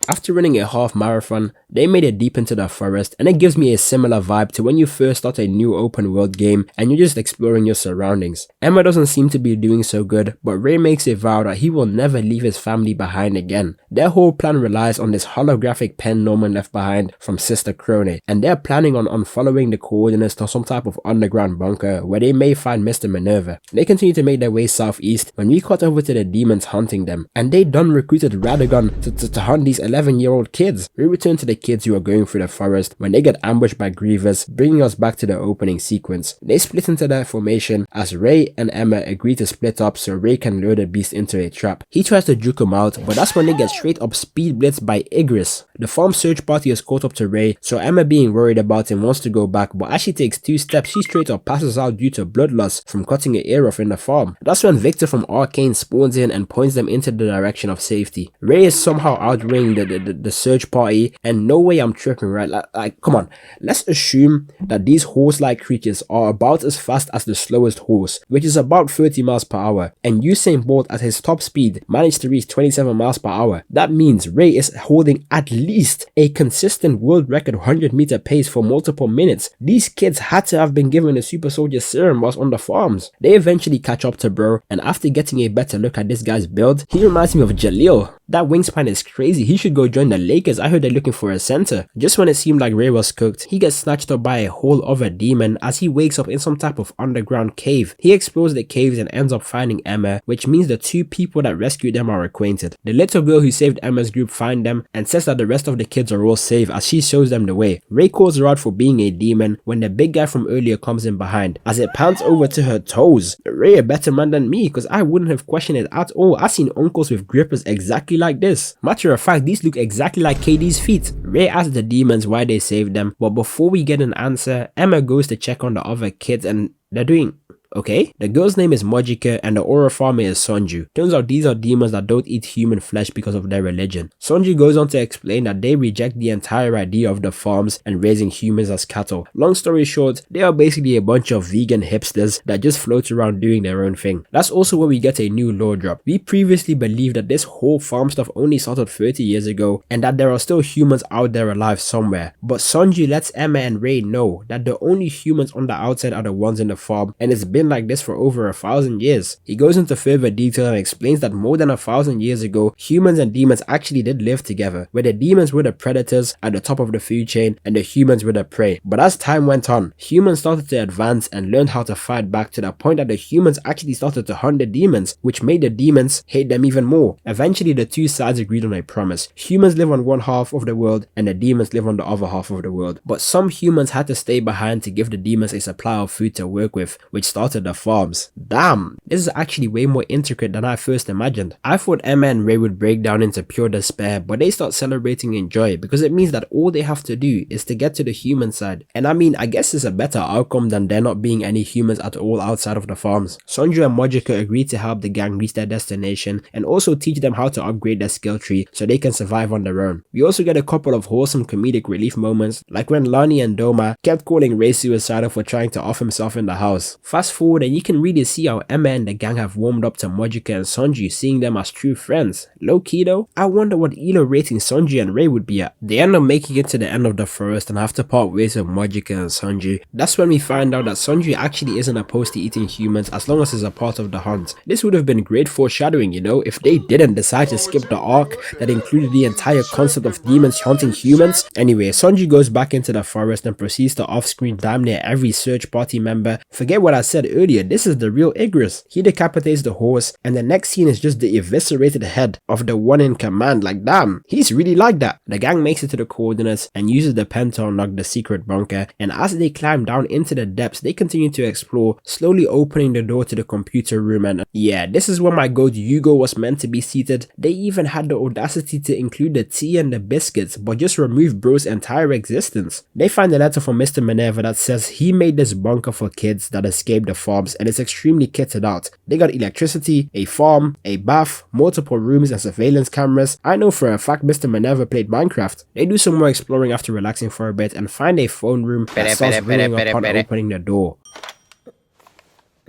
After running a half marathon, they made it deep into the forest, and it gives me a similar vibe to when you first start a new open world game and you're just exploring your surroundings. Emma doesn't seem to be doing so good, but Ray makes a vow that he will never leave his family behind again. Their whole plan relies on this holographic pen Norman left behind from Sister Crone, and they're planning on following the coordinates to some type of underground bunker where they may find Mr. Minerva. They continue to make their way southeast when we cut over to the demons hunting them, and they done recruited Radagon to hunt these 11-year-old kids. We return to the kids who are going through the forest when they get ambushed by Grievous, bringing us back to the opening sequence. They split into their formation as Ray and Emma agree to split up so Ray can lure the beast into a trap. He tries to juke him out, but that's when they get straight up speed blitzed by Igris. The farm search party is caught up to Ray, so Emma, being worried about him, wants to go back, but as she takes 2 steps, she straight up passes out due to blood loss from cutting an ear off in the farm. That's when Victor from Arcane spawns in and points them into the direction of safety. Ray is somehow outweighing the search party, and no way I'm tripping, right? Like come on, let's assume that these horse-like creatures are about as fast as the slowest horse, which is about 30 miles per hour, and Usain Bolt at his top speed managed to reach 27 miles per hour. That means Ray is holding at least a consistent world record 100-meter pace for multiple minutes. These kids had to have been given a super soldier serum whilst on the farms. They eventually catch up to Bro, and after getting a better look at this guy's build, he reminds me of Jaleel. That wingspan is crazy. He should go join the Lakers. I heard they're looking for a center. Just when it seemed like Ray was cooked, he gets snatched up by a whole other demon as he wakes up in some type of underground cave. He explores the caves and ends up finding Emma, which means the 2 people that rescued them are acquainted. The little girl who saved Emma's group find them and says that the rest of the kids are all safe as she shows them the way. Ray calls her out for being a demon when the big guy from earlier comes in behind. As it pans over to her toes, Ray a better man than me, because I wouldn't have questioned it at all. I've seen uncles with grippers exactly like this. Matter of fact, these look exactly like KD's feet. Ray asks the demons why they saved them, but before we get an answer, Emma goes to check on the other kids and they're doing okay. The girl's name is Mojika and the aura farmer is Sonju. Turns out these are demons that don't eat human flesh because of their religion. Sonju goes on to explain that they reject the entire idea of the farms and raising humans as cattle. Long story short, they are basically a bunch of vegan hipsters that just float around doing their own thing. That's also where we get a new lore drop. We previously believed that this whole farm stuff only started 30 years ago and that there are still humans out there alive somewhere. But Sonju lets Emma and Ray know that the only humans on the outside are the ones in the farm, and it's been like this for over 1,000 years. He goes into further detail and explains that more than 1,000 years ago, humans and demons actually did live together, where the demons were the predators at the top of the food chain and the humans were the prey. But as time went on, humans started to advance and learned how to fight back to the point that the humans actually started to hunt the demons, which made the demons hate them even more. Eventually, the 2 sides agreed on a promise. Humans live on one half of the world and the demons live on the other half of the world. But some humans had to stay behind to give the demons a supply of food to work with, which started the farms. Damn, this is actually way more intricate than I first imagined. I thought Emma and Ray would break down into pure despair, but they start celebrating in joy because it means that all they have to do is to get to the human side. And I mean, I guess it's a better outcome than there not being any humans at all outside of the farms. Sonju and Mojika agree to help the gang reach their destination and also teach them how to upgrade their skill tree so they can survive on their own. We also get a couple of wholesome comedic relief moments, like when Lani and Doma kept calling Ray suicidal for trying to off himself in the house. Fast forward forward and you can really see how Emma and the gang have warmed up to Mojica and Sanji, seeing them as true friends. Low key though, I wonder what Elo rating Sanji and Ray would be at. They end up making it to the end of the forest and have to part ways with Mojica and Sanji. That's when we find out that Sanji actually isn't opposed to eating humans as long as it's a part of the hunt. This would have been great foreshadowing, you know, if they didn't decide to skip the arc that included the entire concept of demons hunting humans. Anyway, Sanji goes back into the forest and proceeds to off-screen damn near every search party member. Forget what I said earlier, this is the real Igris. He decapitates the horse and the next scene is just the eviscerated head of the one in command. Like damn, he's really like that. The gang makes it to the coordinates and uses the pen to unlock the secret bunker, and as they climb down into the depths they continue to explore, slowly opening the door to the computer room. And yeah, this is where my goat Hugo was meant to be seated. They even had the audacity to include the tea and the biscuits but just remove bro's entire existence. They find a letter from Mr. Minerva that says he made this bunker for kids that escaped the farms and it's extremely kitted out. They got electricity, a farm, a bath, multiple rooms and surveillance cameras. I know for a fact Mr. Minerva played Minecraft. They do some more exploring after relaxing for a bit and find a phone room that starts ringing upon opening the door.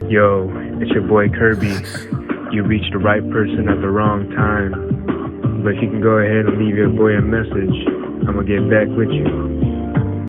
Yo, it's your boy Kirby. You reached the right person at the wrong time. But you can go ahead and leave your boy a message. I'm gonna get back with you.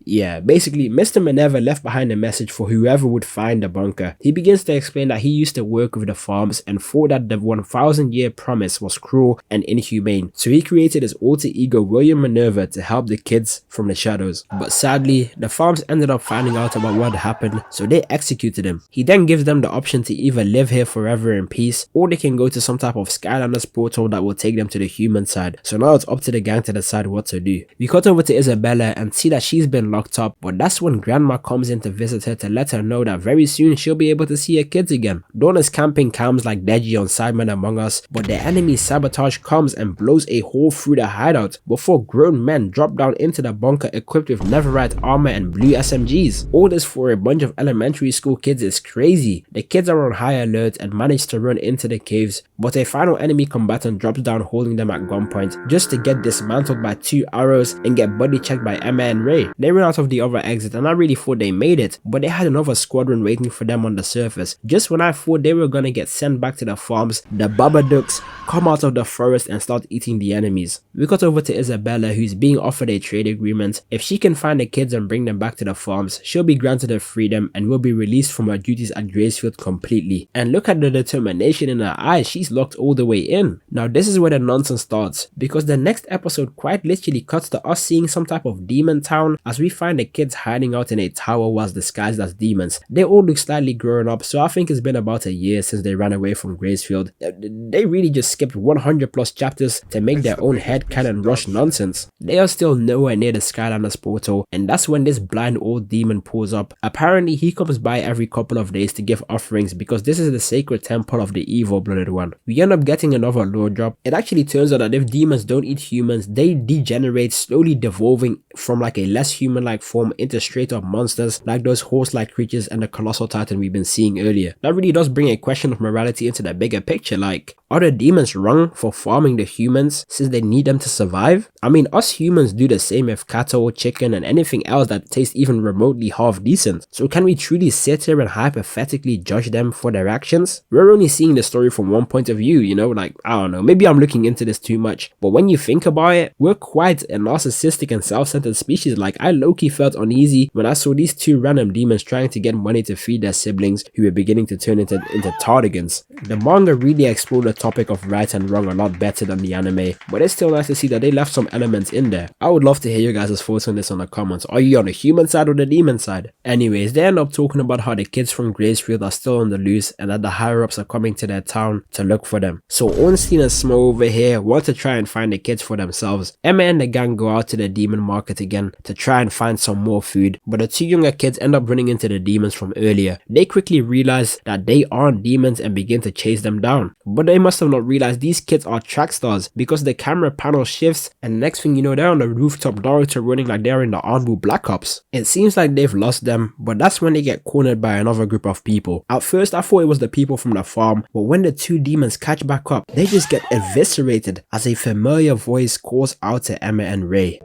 Yeah, basically, Mr. Minerva left behind a message for whoever would find the bunker. He begins to explain that he used to work with the farms and thought that the 1,000-year promise was cruel and inhumane, so he created his alter ego William Minerva to help the kids from the shadows. But sadly, the farms ended up finding out about what happened, so they executed him. He then gives them the option to either live here forever in peace, or they can go to some type of Skylanders portal that will take them to the human side. So now it's up to the gang to decide what to do. We cut over to Isabella and see that she's been locked up, but that's when Grandma comes in to visit her to let her know that very soon she'll be able to see her kids again. Dawn is camping cams like Deji on Simon Among Us, but the enemy Sabotage comes and blows a hole through the hideout before grown men drop down into the bunker equipped with netherite armor and blue SMGs. All this for a bunch of elementary school kids is crazy. The kids are on high alert and manage to run into the caves, but a final enemy combatant drops down holding them at gunpoint just to get dismantled by 2 arrows and get body checked by Emma and Ray. They run out of the other exit and I really thought they made it, but they had another squadron waiting for them on the surface. Just when I thought they were gonna get sent back to the farms, the Babadooks come out of the forest and start eating the enemies. We got over to Isabella, who's being offered a trade agreement. If she can find the kids and bring them back to the farms, she'll be granted her freedom and will be released from her duties at Gracefield completely. And look at the determination in her eyes, she's locked all the way in. Now this is where the nonsense starts, because the next episode quite literally cuts to us seeing some type of demon town as we find the kids hiding out in a tower whilst disguised as demons. They all look slightly grown up, so I think it's been about a year since they ran away from Gracefield. They really just skipped 100 plus chapters to make their own headcanon rush nonsense. They are still nowhere near the Skylanders portal, and that's when this blind old demon pulls up. Apparently he comes by every couple of days to give offerings because this is the sacred temple of the evil blooded one. We end up getting another lore drop. It actually turns out that if demons don't eat humans, they degenerate, slowly devolving from like a less human-like form into straight up monsters like those horse-like creatures and the colossal titan we've been seeing earlier. That really does bring a question of morality into the bigger picture, like, are the demons wrong for farming the humans since they need them to survive? I mean, us humans do the same with cattle, chicken and anything else that tastes even remotely half decent. So can we truly sit here and hypothetically judge them for their actions? We're only seeing the story from one point of view, you know, like, I don't know, maybe I'm looking into this too much, but when you think about it, we're quite a narcissistic and self-centered species. Like, I low-key felt uneasy when I saw these 2 random demons trying to get money to feed their siblings who were beginning to turn into tardigans. The manga really explored the topic of right and wrong a lot better than the anime, but it's still nice to see that they left some elements in there. I would love to hear your guys' thoughts on this on the comments. Are you on the human side or the demon side? Anyways, they end up talking about how the kids from Gracefield are still on the loose and that the higher-ups are coming to their town to look for them. So Ornstein and Smo over here want to try and find the kids for themselves. Emma and the gang go out to the demon market again to try and find some more food, but the 2 younger kids end up running into the demons from earlier. They quickly realize that they aren't demons and begin to chase them down, but they must have not realized these kids are track stars because the camera panel shifts and next thing you know they're on the rooftop Naruto running like they're in the Arnbu Black Ops. It seems like they've lost them, but that's when they get cornered by another group of people. At first I thought it was the people from the farm, but when the 2 demons catch back up, they just get eviscerated as a familiar voice calls out to Emma and Ray.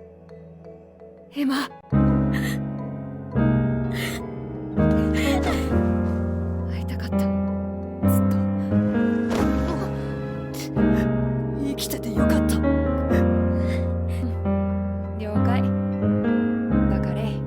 Emma. 来ててよかった。了解。バカレイ。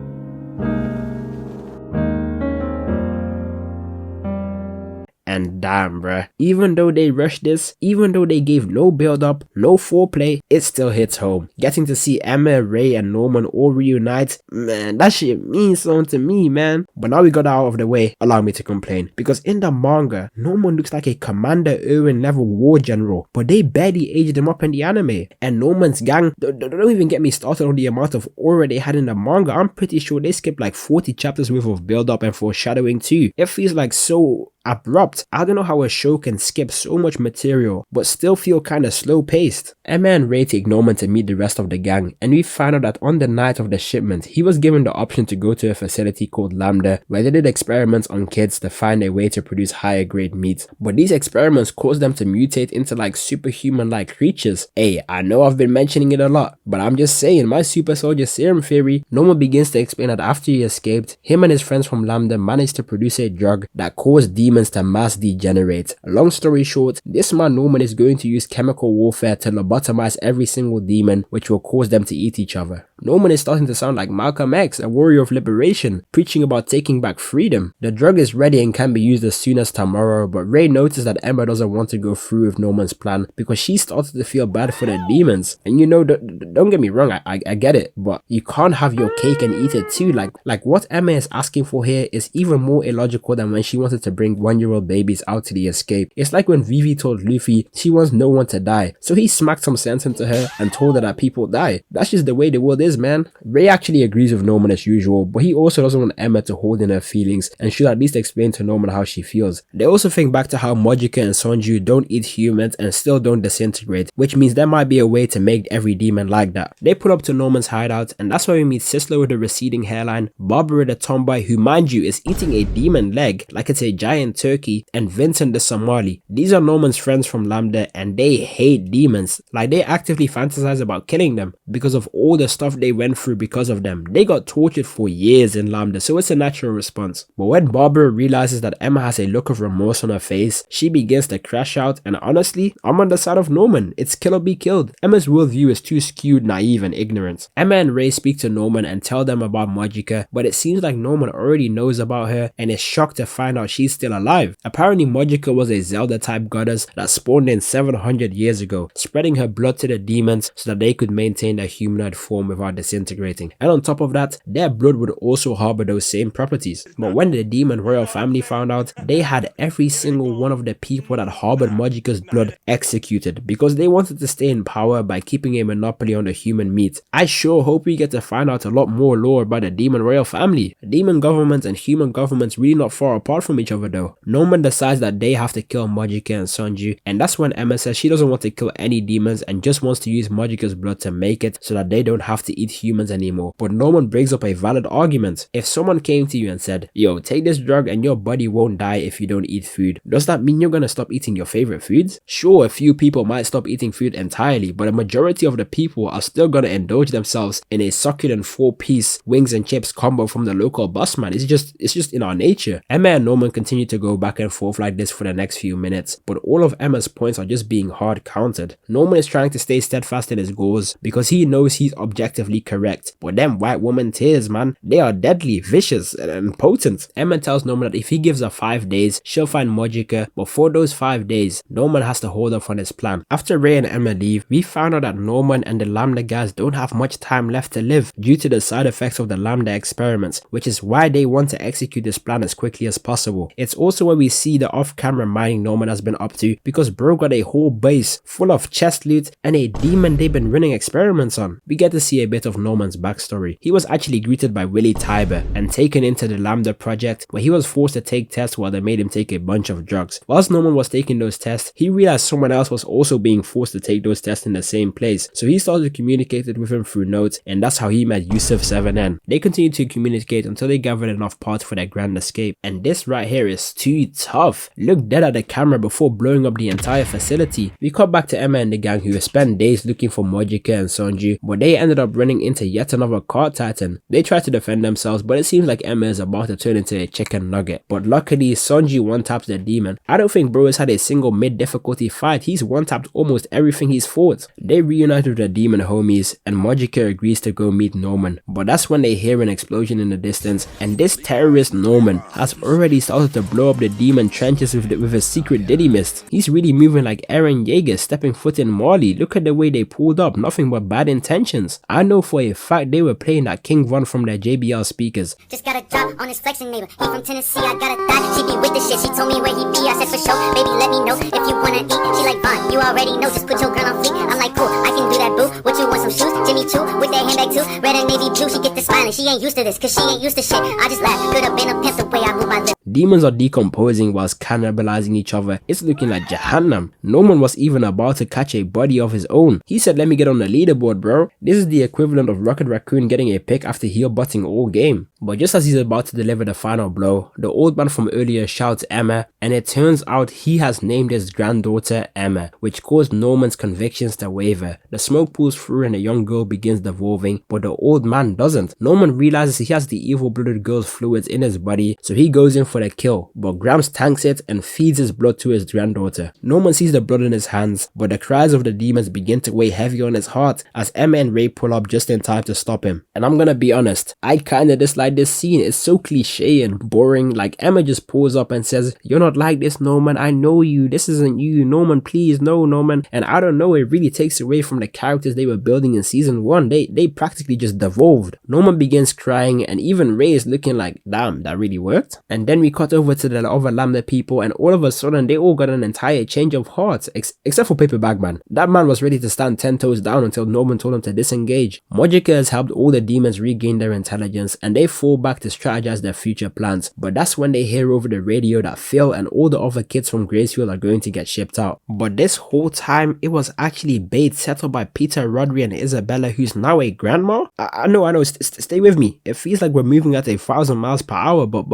And damn bruh, even though they rushed this, even though they gave no build up, no foreplay, it still hits home. Getting to see Emma, Ray and Norman all reunite, man, that shit means something to me, man. But now we got that out of the way, allow me to complain. Because in the manga, Norman looks like a Commander Irwin level war general, but they barely aged him up in the anime. And Norman's gang, don't even get me started on the amount of aura they had in the manga. I'm pretty sure they skipped like 40 chapters worth of build up and foreshadowing too. It feels like so abrupt. I don't know how a show can skip so much material but still feel kinda slow paced. Emma and Ray take Norman to meet the rest of the gang, and we find out that on the night of the shipment he was given the option to go to a facility called Lambda where they did experiments on kids to find a way to produce higher grade meat, but these experiments caused them to mutate into like superhuman like creatures. Hey, I know I've been mentioning it a lot, but I'm just saying, my super soldier serum theory. Norman begins to explain that after he escaped, him and his friends from Lambda managed to produce a drug that caused demons to mass degenerate. Long story short, this man Norman is going to use chemical warfare to lobotomize every single demon, which will cause them to eat each other. Norman is starting to sound like Malcolm X, a warrior of liberation, preaching about taking back freedom. The drug is ready and can be used as soon as tomorrow, but Ray noticed that Emma doesn't want to go through with Norman's plan because she started to feel bad for the demons. And you know, don't get me wrong, I get it, but you can't have your cake and eat it too. Like what Emma is asking for here is even more illogical than when she wanted to bring 1-year-old babies out to the escape. It's like when Vivi told Luffy she wants no one to die, so he smacked some sense into her and told her that people die. That's just the way the world is, man. Ray actually agrees with Norman as usual, but he also doesn't want Emma to hold in her feelings and should at least explain to Norman how she feels. They also think back to how Mojika and Sonju don't eat humans and still don't disintegrate, which means there might be a way to make every demon like that. They pull up to Norman's hideout, and that's where we meet Sisler with a receding hairline, Barbara the tomboy who, mind you, is eating a demon leg like it's a giant turkey, and Vincent the Somali. These are Norman's friends from Lambda and they hate demons. Like, they actively fantasize about killing them because of all the stuff they went through because of them. They got tortured for years in Lambda, so it's a natural response. But when Barbara realizes that Emma has a look of remorse on her face, she begins to crash out, and honestly, I'm on the side of Norman. It's kill or be killed. Emma's worldview is too skewed, naive and ignorant. Emma and Ray speak to Norman and tell them about Mojika, but it seems like Norman already knows about her and is shocked to find out she's still alive. Apparently Mojika was a Zelda type goddess that spawned in 700 years ago, spreading her blood to the demons so that they could maintain their humanoid form without disintegrating. And on top of that, their blood would also harbor those same properties. But when the demon royal family found out, they had every single one of the people that harbored Mojika's blood executed because they wanted to stay in power by keeping a monopoly on the human meat. I sure hope we get to find out a lot more lore about the demon royal family. Demon governments and human governments really not far apart from each other though. Norman decides that they have to kill Mojika and Sonju, and that's when Emma says she doesn't want to kill any demons and just wants to use Mojika's blood to make it so that they don't have to eat humans anymore. But Norman brings up a valid argument. If someone came to you and said, yo, take this drug and your body won't die if you don't eat food, does that mean you're gonna stop eating your favorite foods? Sure, a few people might stop eating food entirely, but a majority of the people are still gonna indulge themselves in a succulent 4-piece wings and chips combo from the local busman. It's just in our nature. Emma and Norman continue to go back and forth like this for the next few minutes, but all of Emma's points are just being hard countered. Norman is trying to stay steadfast in his goals because he knows he's objectively correct, but them white woman tears, man, they are deadly, vicious and potent. Emma tells Norman that if he gives her 5 days, she'll find Mojika, but for those 5 days, Norman has to hold off on his plan. After Ray and Emma leave, we found out that Norman and the Lambda guys don't have much time left to live due to the side effects of the Lambda experiments, which is why they want to execute this plan as quickly as possible. It's also where we see the off-camera mining Norman has been up to, because bro got a whole base full of chest loot and a demon they've been running experiments on. We get to see a bit of Norman's backstory. He was actually greeted by Willie Tiber and taken into the Lambda project, where he was forced to take tests while they made him take a bunch of drugs. Whilst Norman was taking those tests, he realized someone else was also being forced to take those tests in the same place, so he started communicating with him through notes, and that's how he met Yusuf 7N. They continued to communicate until they gathered enough parts for their grand escape, and this right here is too tough. Look dead at the camera before blowing up the entire facility. We cut back to Emma and the gang, who spent days looking for Mojika and Sonju, but they ended up running into yet another card titan. They try to defend themselves, but it seems like Emma is about to turn into a chicken nugget. But luckily, Senshiig one-taps the demon. I don't think bro has had a single mid-difficulty fight. He's one-tapped almost everything he's fought. They reunite with the demon homies, and Magica agrees to go meet Norman. But that's when they hear an explosion in the distance, and this terrorist Norman has already started to blow up the demon trenches with a secret Diddy mist. He's really moving like Eren Yeager stepping foot in Mali. Look at the way they pulled up, nothing but bad intentions. I know for a fact they were playing that King Von from their JBL speakers. Just got a drop on his flexing neighbor. He from Tennessee, I got a thought. She be with the shit, she told me where he be. I said for sure, baby let me know if you wanna eat. She like Von, you already know, just put your girl on fleek. I'm like cool, I can do that boo. What you want, some shoes? Jimmy too, with that handbag too. Red and navy blue, she get the smiling. She ain't used to this, cause she ain't used to shit. I just laugh, could have been a pimp the way I move my lips. Demons are decomposing whilst cannibalizing each other. It's looking like Jahannam. Norman was even about to catch a body of his own. He said, let me get on the leaderboard, bro. This is the equivalent of Rocket Raccoon getting a pick after heel butting all game. But just as he's about to deliver the final blow, the old man from earlier shouts Emma, and it turns out he has named his granddaughter Emma, which caused Norman's convictions to waver. The smoke pulls through and the young girl begins devolving, but the old man doesn't. Norman realizes he has the evil-blooded girl's fluids in his body, so he goes in for the kill, but Gramps tanks it and feeds his blood to his granddaughter. Norman sees the blood in his hands, but the cries of the demons begin to weigh heavy on his heart as Emma and Ray pull up just in time to stop him. And I'm gonna be honest, I kinda dislike this scene. It's so cliche and boring. Like Emma just pulls up and says, you're not like this, Norman, I know you, this isn't you, Norman, please, no, Norman. And I don't know, it really takes away from the characters they were building in season 1. They practically just devolved. Norman begins crying and even Ray is looking like, damn, that really worked. And then we cut over to the other Lambda people, and all of a sudden they all got an entire change of heart, except for Paper Bag Man. That man was ready to stand 10 toes down until Norman told him to disengage. Magica has helped all the demons regain their intelligence, and they fall back to strategize their future plans. But that's when they hear over the radio that Phil and all the other kids from Gracefield are going to get shipped out. But this whole time, it was actually bait set up by Peter, Rodri, and Isabella, who's now a grandma. I know, stay with me. It feels like we're moving at 1,000 miles per hour, but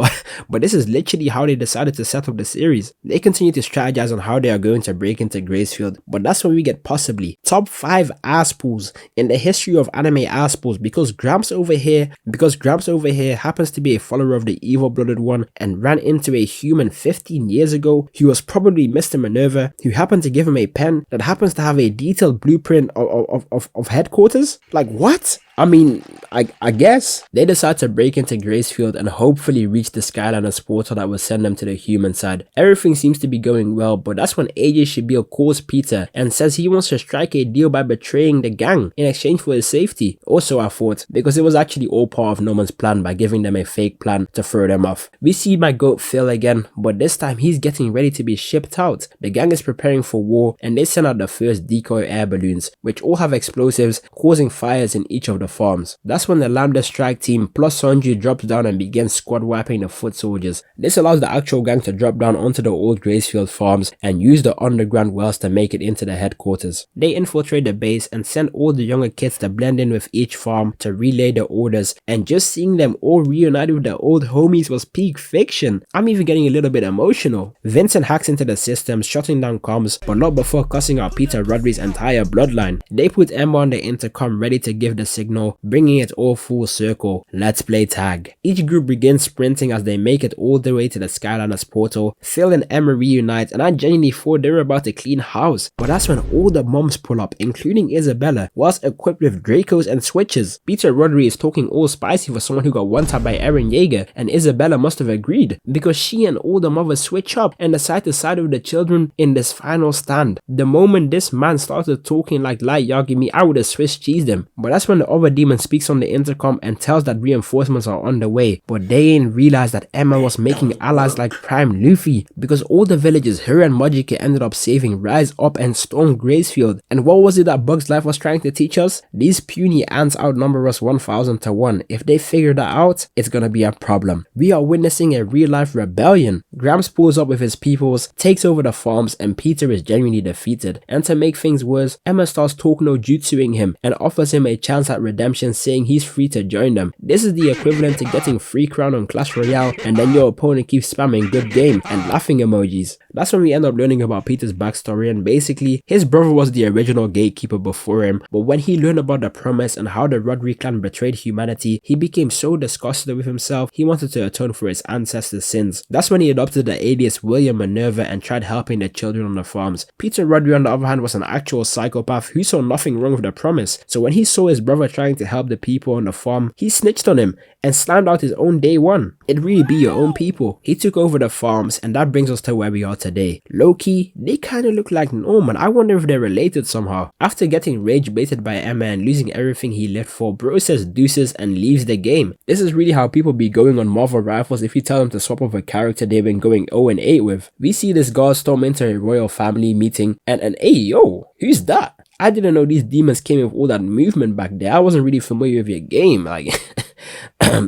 this is literally how they decided to set up the series. They continue to strategize on how they are going to break into Gracefield, but that's when we get possibly top 5 ass pulls in the history of anime ass pulls, because Gramps over here happens to be a follower of the evil-blooded one and ran into a human 15 years ago who was probably Mr. Minerva, who happened to give him a pen that happens to have a detailed blueprint of headquarters. Like what? I mean, I guess. They decide to break into Gracefield and hopefully reach the Skylanders portal that will send them to the human side. Everything seems to be going well, but that's when AJ Shabil calls Peter and says he wants to strike a deal by betraying the gang in exchange for his safety. Also I thought, because it was actually all part of Norman's plan by giving them a fake plan to throw them off. We see my goat Phil again, but this time he's getting ready to be shipped out. The gang is preparing for war and they send out the first decoy air balloons, which all have explosives causing fires in each of the farms. That's when the Lambda strike team plus Senshiig drops down and begins squad wiping the foot soldiers. This allows the actual gang to drop down onto the old Gracefield farms and use the underground wells to make it into the headquarters. They infiltrate the base and send all the younger kids to blend in with each farm to relay the orders, and just seeing them all reunited with their old homies was peak fiction. I'm even getting a little bit emotional. Vincent hacks into the systems, shutting down comms, but not before cussing out Peter Rodri's entire bloodline. They put Emma on the intercom ready to give the signal, bringing it all full circle. Let's play tag. Each group begins sprinting as they make it all the way to the Skylanders portal. Phil and Emma reunite, and I genuinely thought they were about to clean house, but that's when all the moms pull up, including Isabella, whilst equipped with Dracos and switches. Peter Rodri is talking all spicy for someone who got one-tapped by Eren Yeager, and Isabella must have agreed, because she and all the mothers switch up and decide to side with the children in this final stand. The moment this man started talking like Light Yagami, I would have Swiss cheesed him, but that's when the other demon speaks on the intercom and tells that reinforcements are on the way, but they ain't realized that Emma was making allies like Prime Luffy, because all the villagers her and Magica ended up saving rise up and storm Gracefield. And what was it that Bugs Life was trying to teach us? These puny ants outnumber us 1,000 to 1. If they figure that out, it's gonna be a problem. We are witnessing a real life rebellion. Gramps pulls up with his peoples, takes over the farms, and Peter is genuinely defeated. And to make things worse, Emma starts talk no jutsuing him and offers him a chance at redemption saying he's free to join them. This is the equivalent to getting free crown on Clash Royale and then your opponent keeps spamming good game and laughing emojis. That's when we end up learning about Peter's backstory, and basically his brother was the original gatekeeper before him, but when he learned about the promise and how the Rodri clan betrayed humanity, he became so disgusted with himself he wanted to atone for his ancestors' sins. That's when he adopted the alias William Minerva and tried helping the children on the farms. Peter Rodri on the other hand was an actual psychopath who saw nothing wrong with the promise, so when he saw his brother trying to help the people on the farm, he snitched on him and slammed out his own day one. It'd really be your own people. He took over the farms, and that brings us to where we are today. Low-key, they kinda look like Norman. I wonder if they're related somehow. After getting rage baited by Emma and losing everything he lived for, bro says deuces and leaves the game. This is really how people be going on Marvel Rivals if you tell them to swap off a character they've been going 0-8 with. We see this guard storm into a royal family meeting and hey yo, who's that? I didn't know these demons came with all that movement back there. I wasn't really familiar with your game, like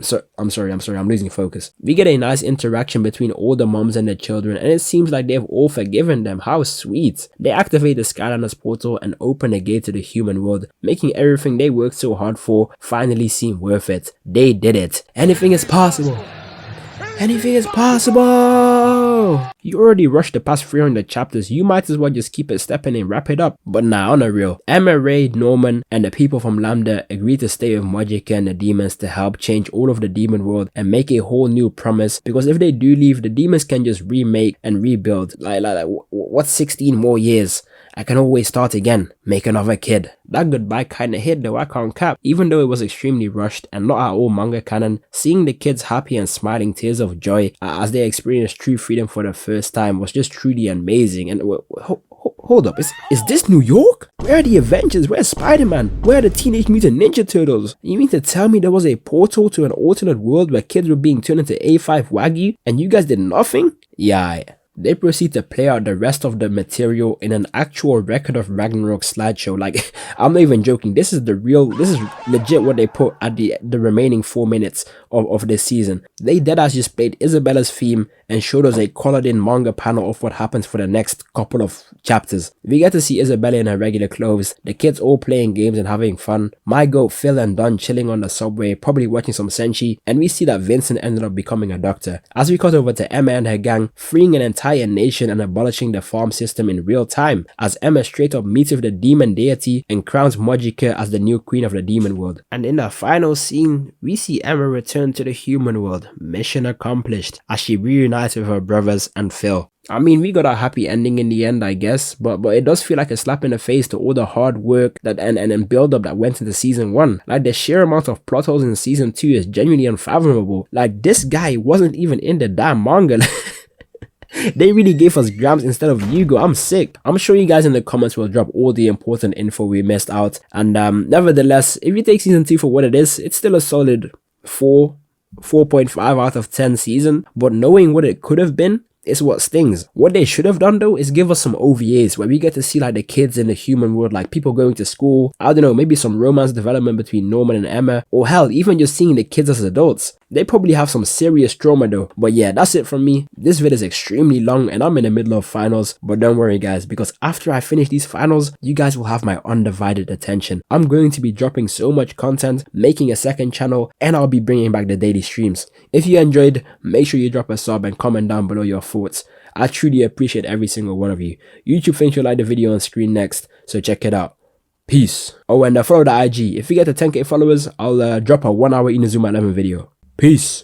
so I'm sorry, I'm losing focus. We get a nice interaction between all the moms and the children, and it seems like they've all forgiven them. How sweet. They activate the Skylanders portal and open a gate to the human world, making everything they worked so hard for finally seem worth it. They did it. Anything is possible. Anything is possible! You already rushed the past 300 chapters, you might as well just keep it stepping and wrap it up. But nah, on a real. Emma, Ray, Norman, and the people from Lambda agreed to stay with Magica and the demons to help change all of the demon world and make a whole new promise, because if they do leave, the demons can just remake and rebuild. Like what's 16 more years? I can always start again, make another kid. That goodbye kinda hit though, I can't cap. Even though it was extremely rushed and not at all manga canon, seeing the kids happy and smiling tears of joy as they experienced true freedom for the first time was just truly amazing. And hold up, is this New York? Where are the Avengers? Where's Spider-Man? Where are the Teenage Mutant Ninja Turtles? You mean to tell me there was a portal to an alternate world where kids were being turned into A5 Wagyu and you guys did nothing? Yeah. They proceed to play out the rest of the material in an actual Record of Ragnarok slideshow. Like, I'm not even joking. This is legit what they put at the remaining 4 minutes of this season. They deadass just played Isabella's theme and showed us a colored in manga panel of what happens for the next couple of chapters. We get to see Isabella in her regular clothes, the kids all playing games and having fun, my goat Phil and Don chilling on the subway, probably watching some Senshiig, and we see that Vincent ended up becoming a doctor. As we cut over to Emma and her gang, freeing an entire nation and abolishing the farm system in real time, as Emma straight up meets with the demon deity and crowns Magica as the new queen of the demon world. And in the final scene, we see Emma return to the human world, mission accomplished, as she reunites with her brothers and Phil. I mean, we got a happy ending in the end, I guess, but it does feel like a slap in the face to all the hard work that and build up that went into season 1. Like, the sheer amount of plot holes in season 2 is genuinely unfathomable. Like, this guy wasn't even in the damn manga. They really gave us Grams instead of Hugo. I'm sick. I'm sure you guys in the comments will drop all the important info we missed out. And nevertheless, if you take season 2 for what it is, it's still a solid 4.5 out of 10 season. But knowing what it could have been is what stings. What they should have done though is give us some OVAs where we get to see like the kids in the human world, like people going to school, I don't know, maybe some romance development between Norman and Emma, or hell, even just seeing the kids as adults. They probably have some serious trauma though. But yeah, that's it from me. This video is extremely long and I'm in the middle of finals, but don't worry guys, because after I finish these finals, you guys will have my undivided attention. I'm going to be dropping so much content, making a second channel, and I'll be bringing back the daily streams. If you enjoyed, make sure you drop a sub and comment down below your thoughts. I truly appreciate every single one of you. YouTube thinks you'll like the video on screen next, so check it out. Peace. Oh, and follow the IG. If you get to 10k followers, I'll drop a 1 hour Inazuma 11 video. Peace.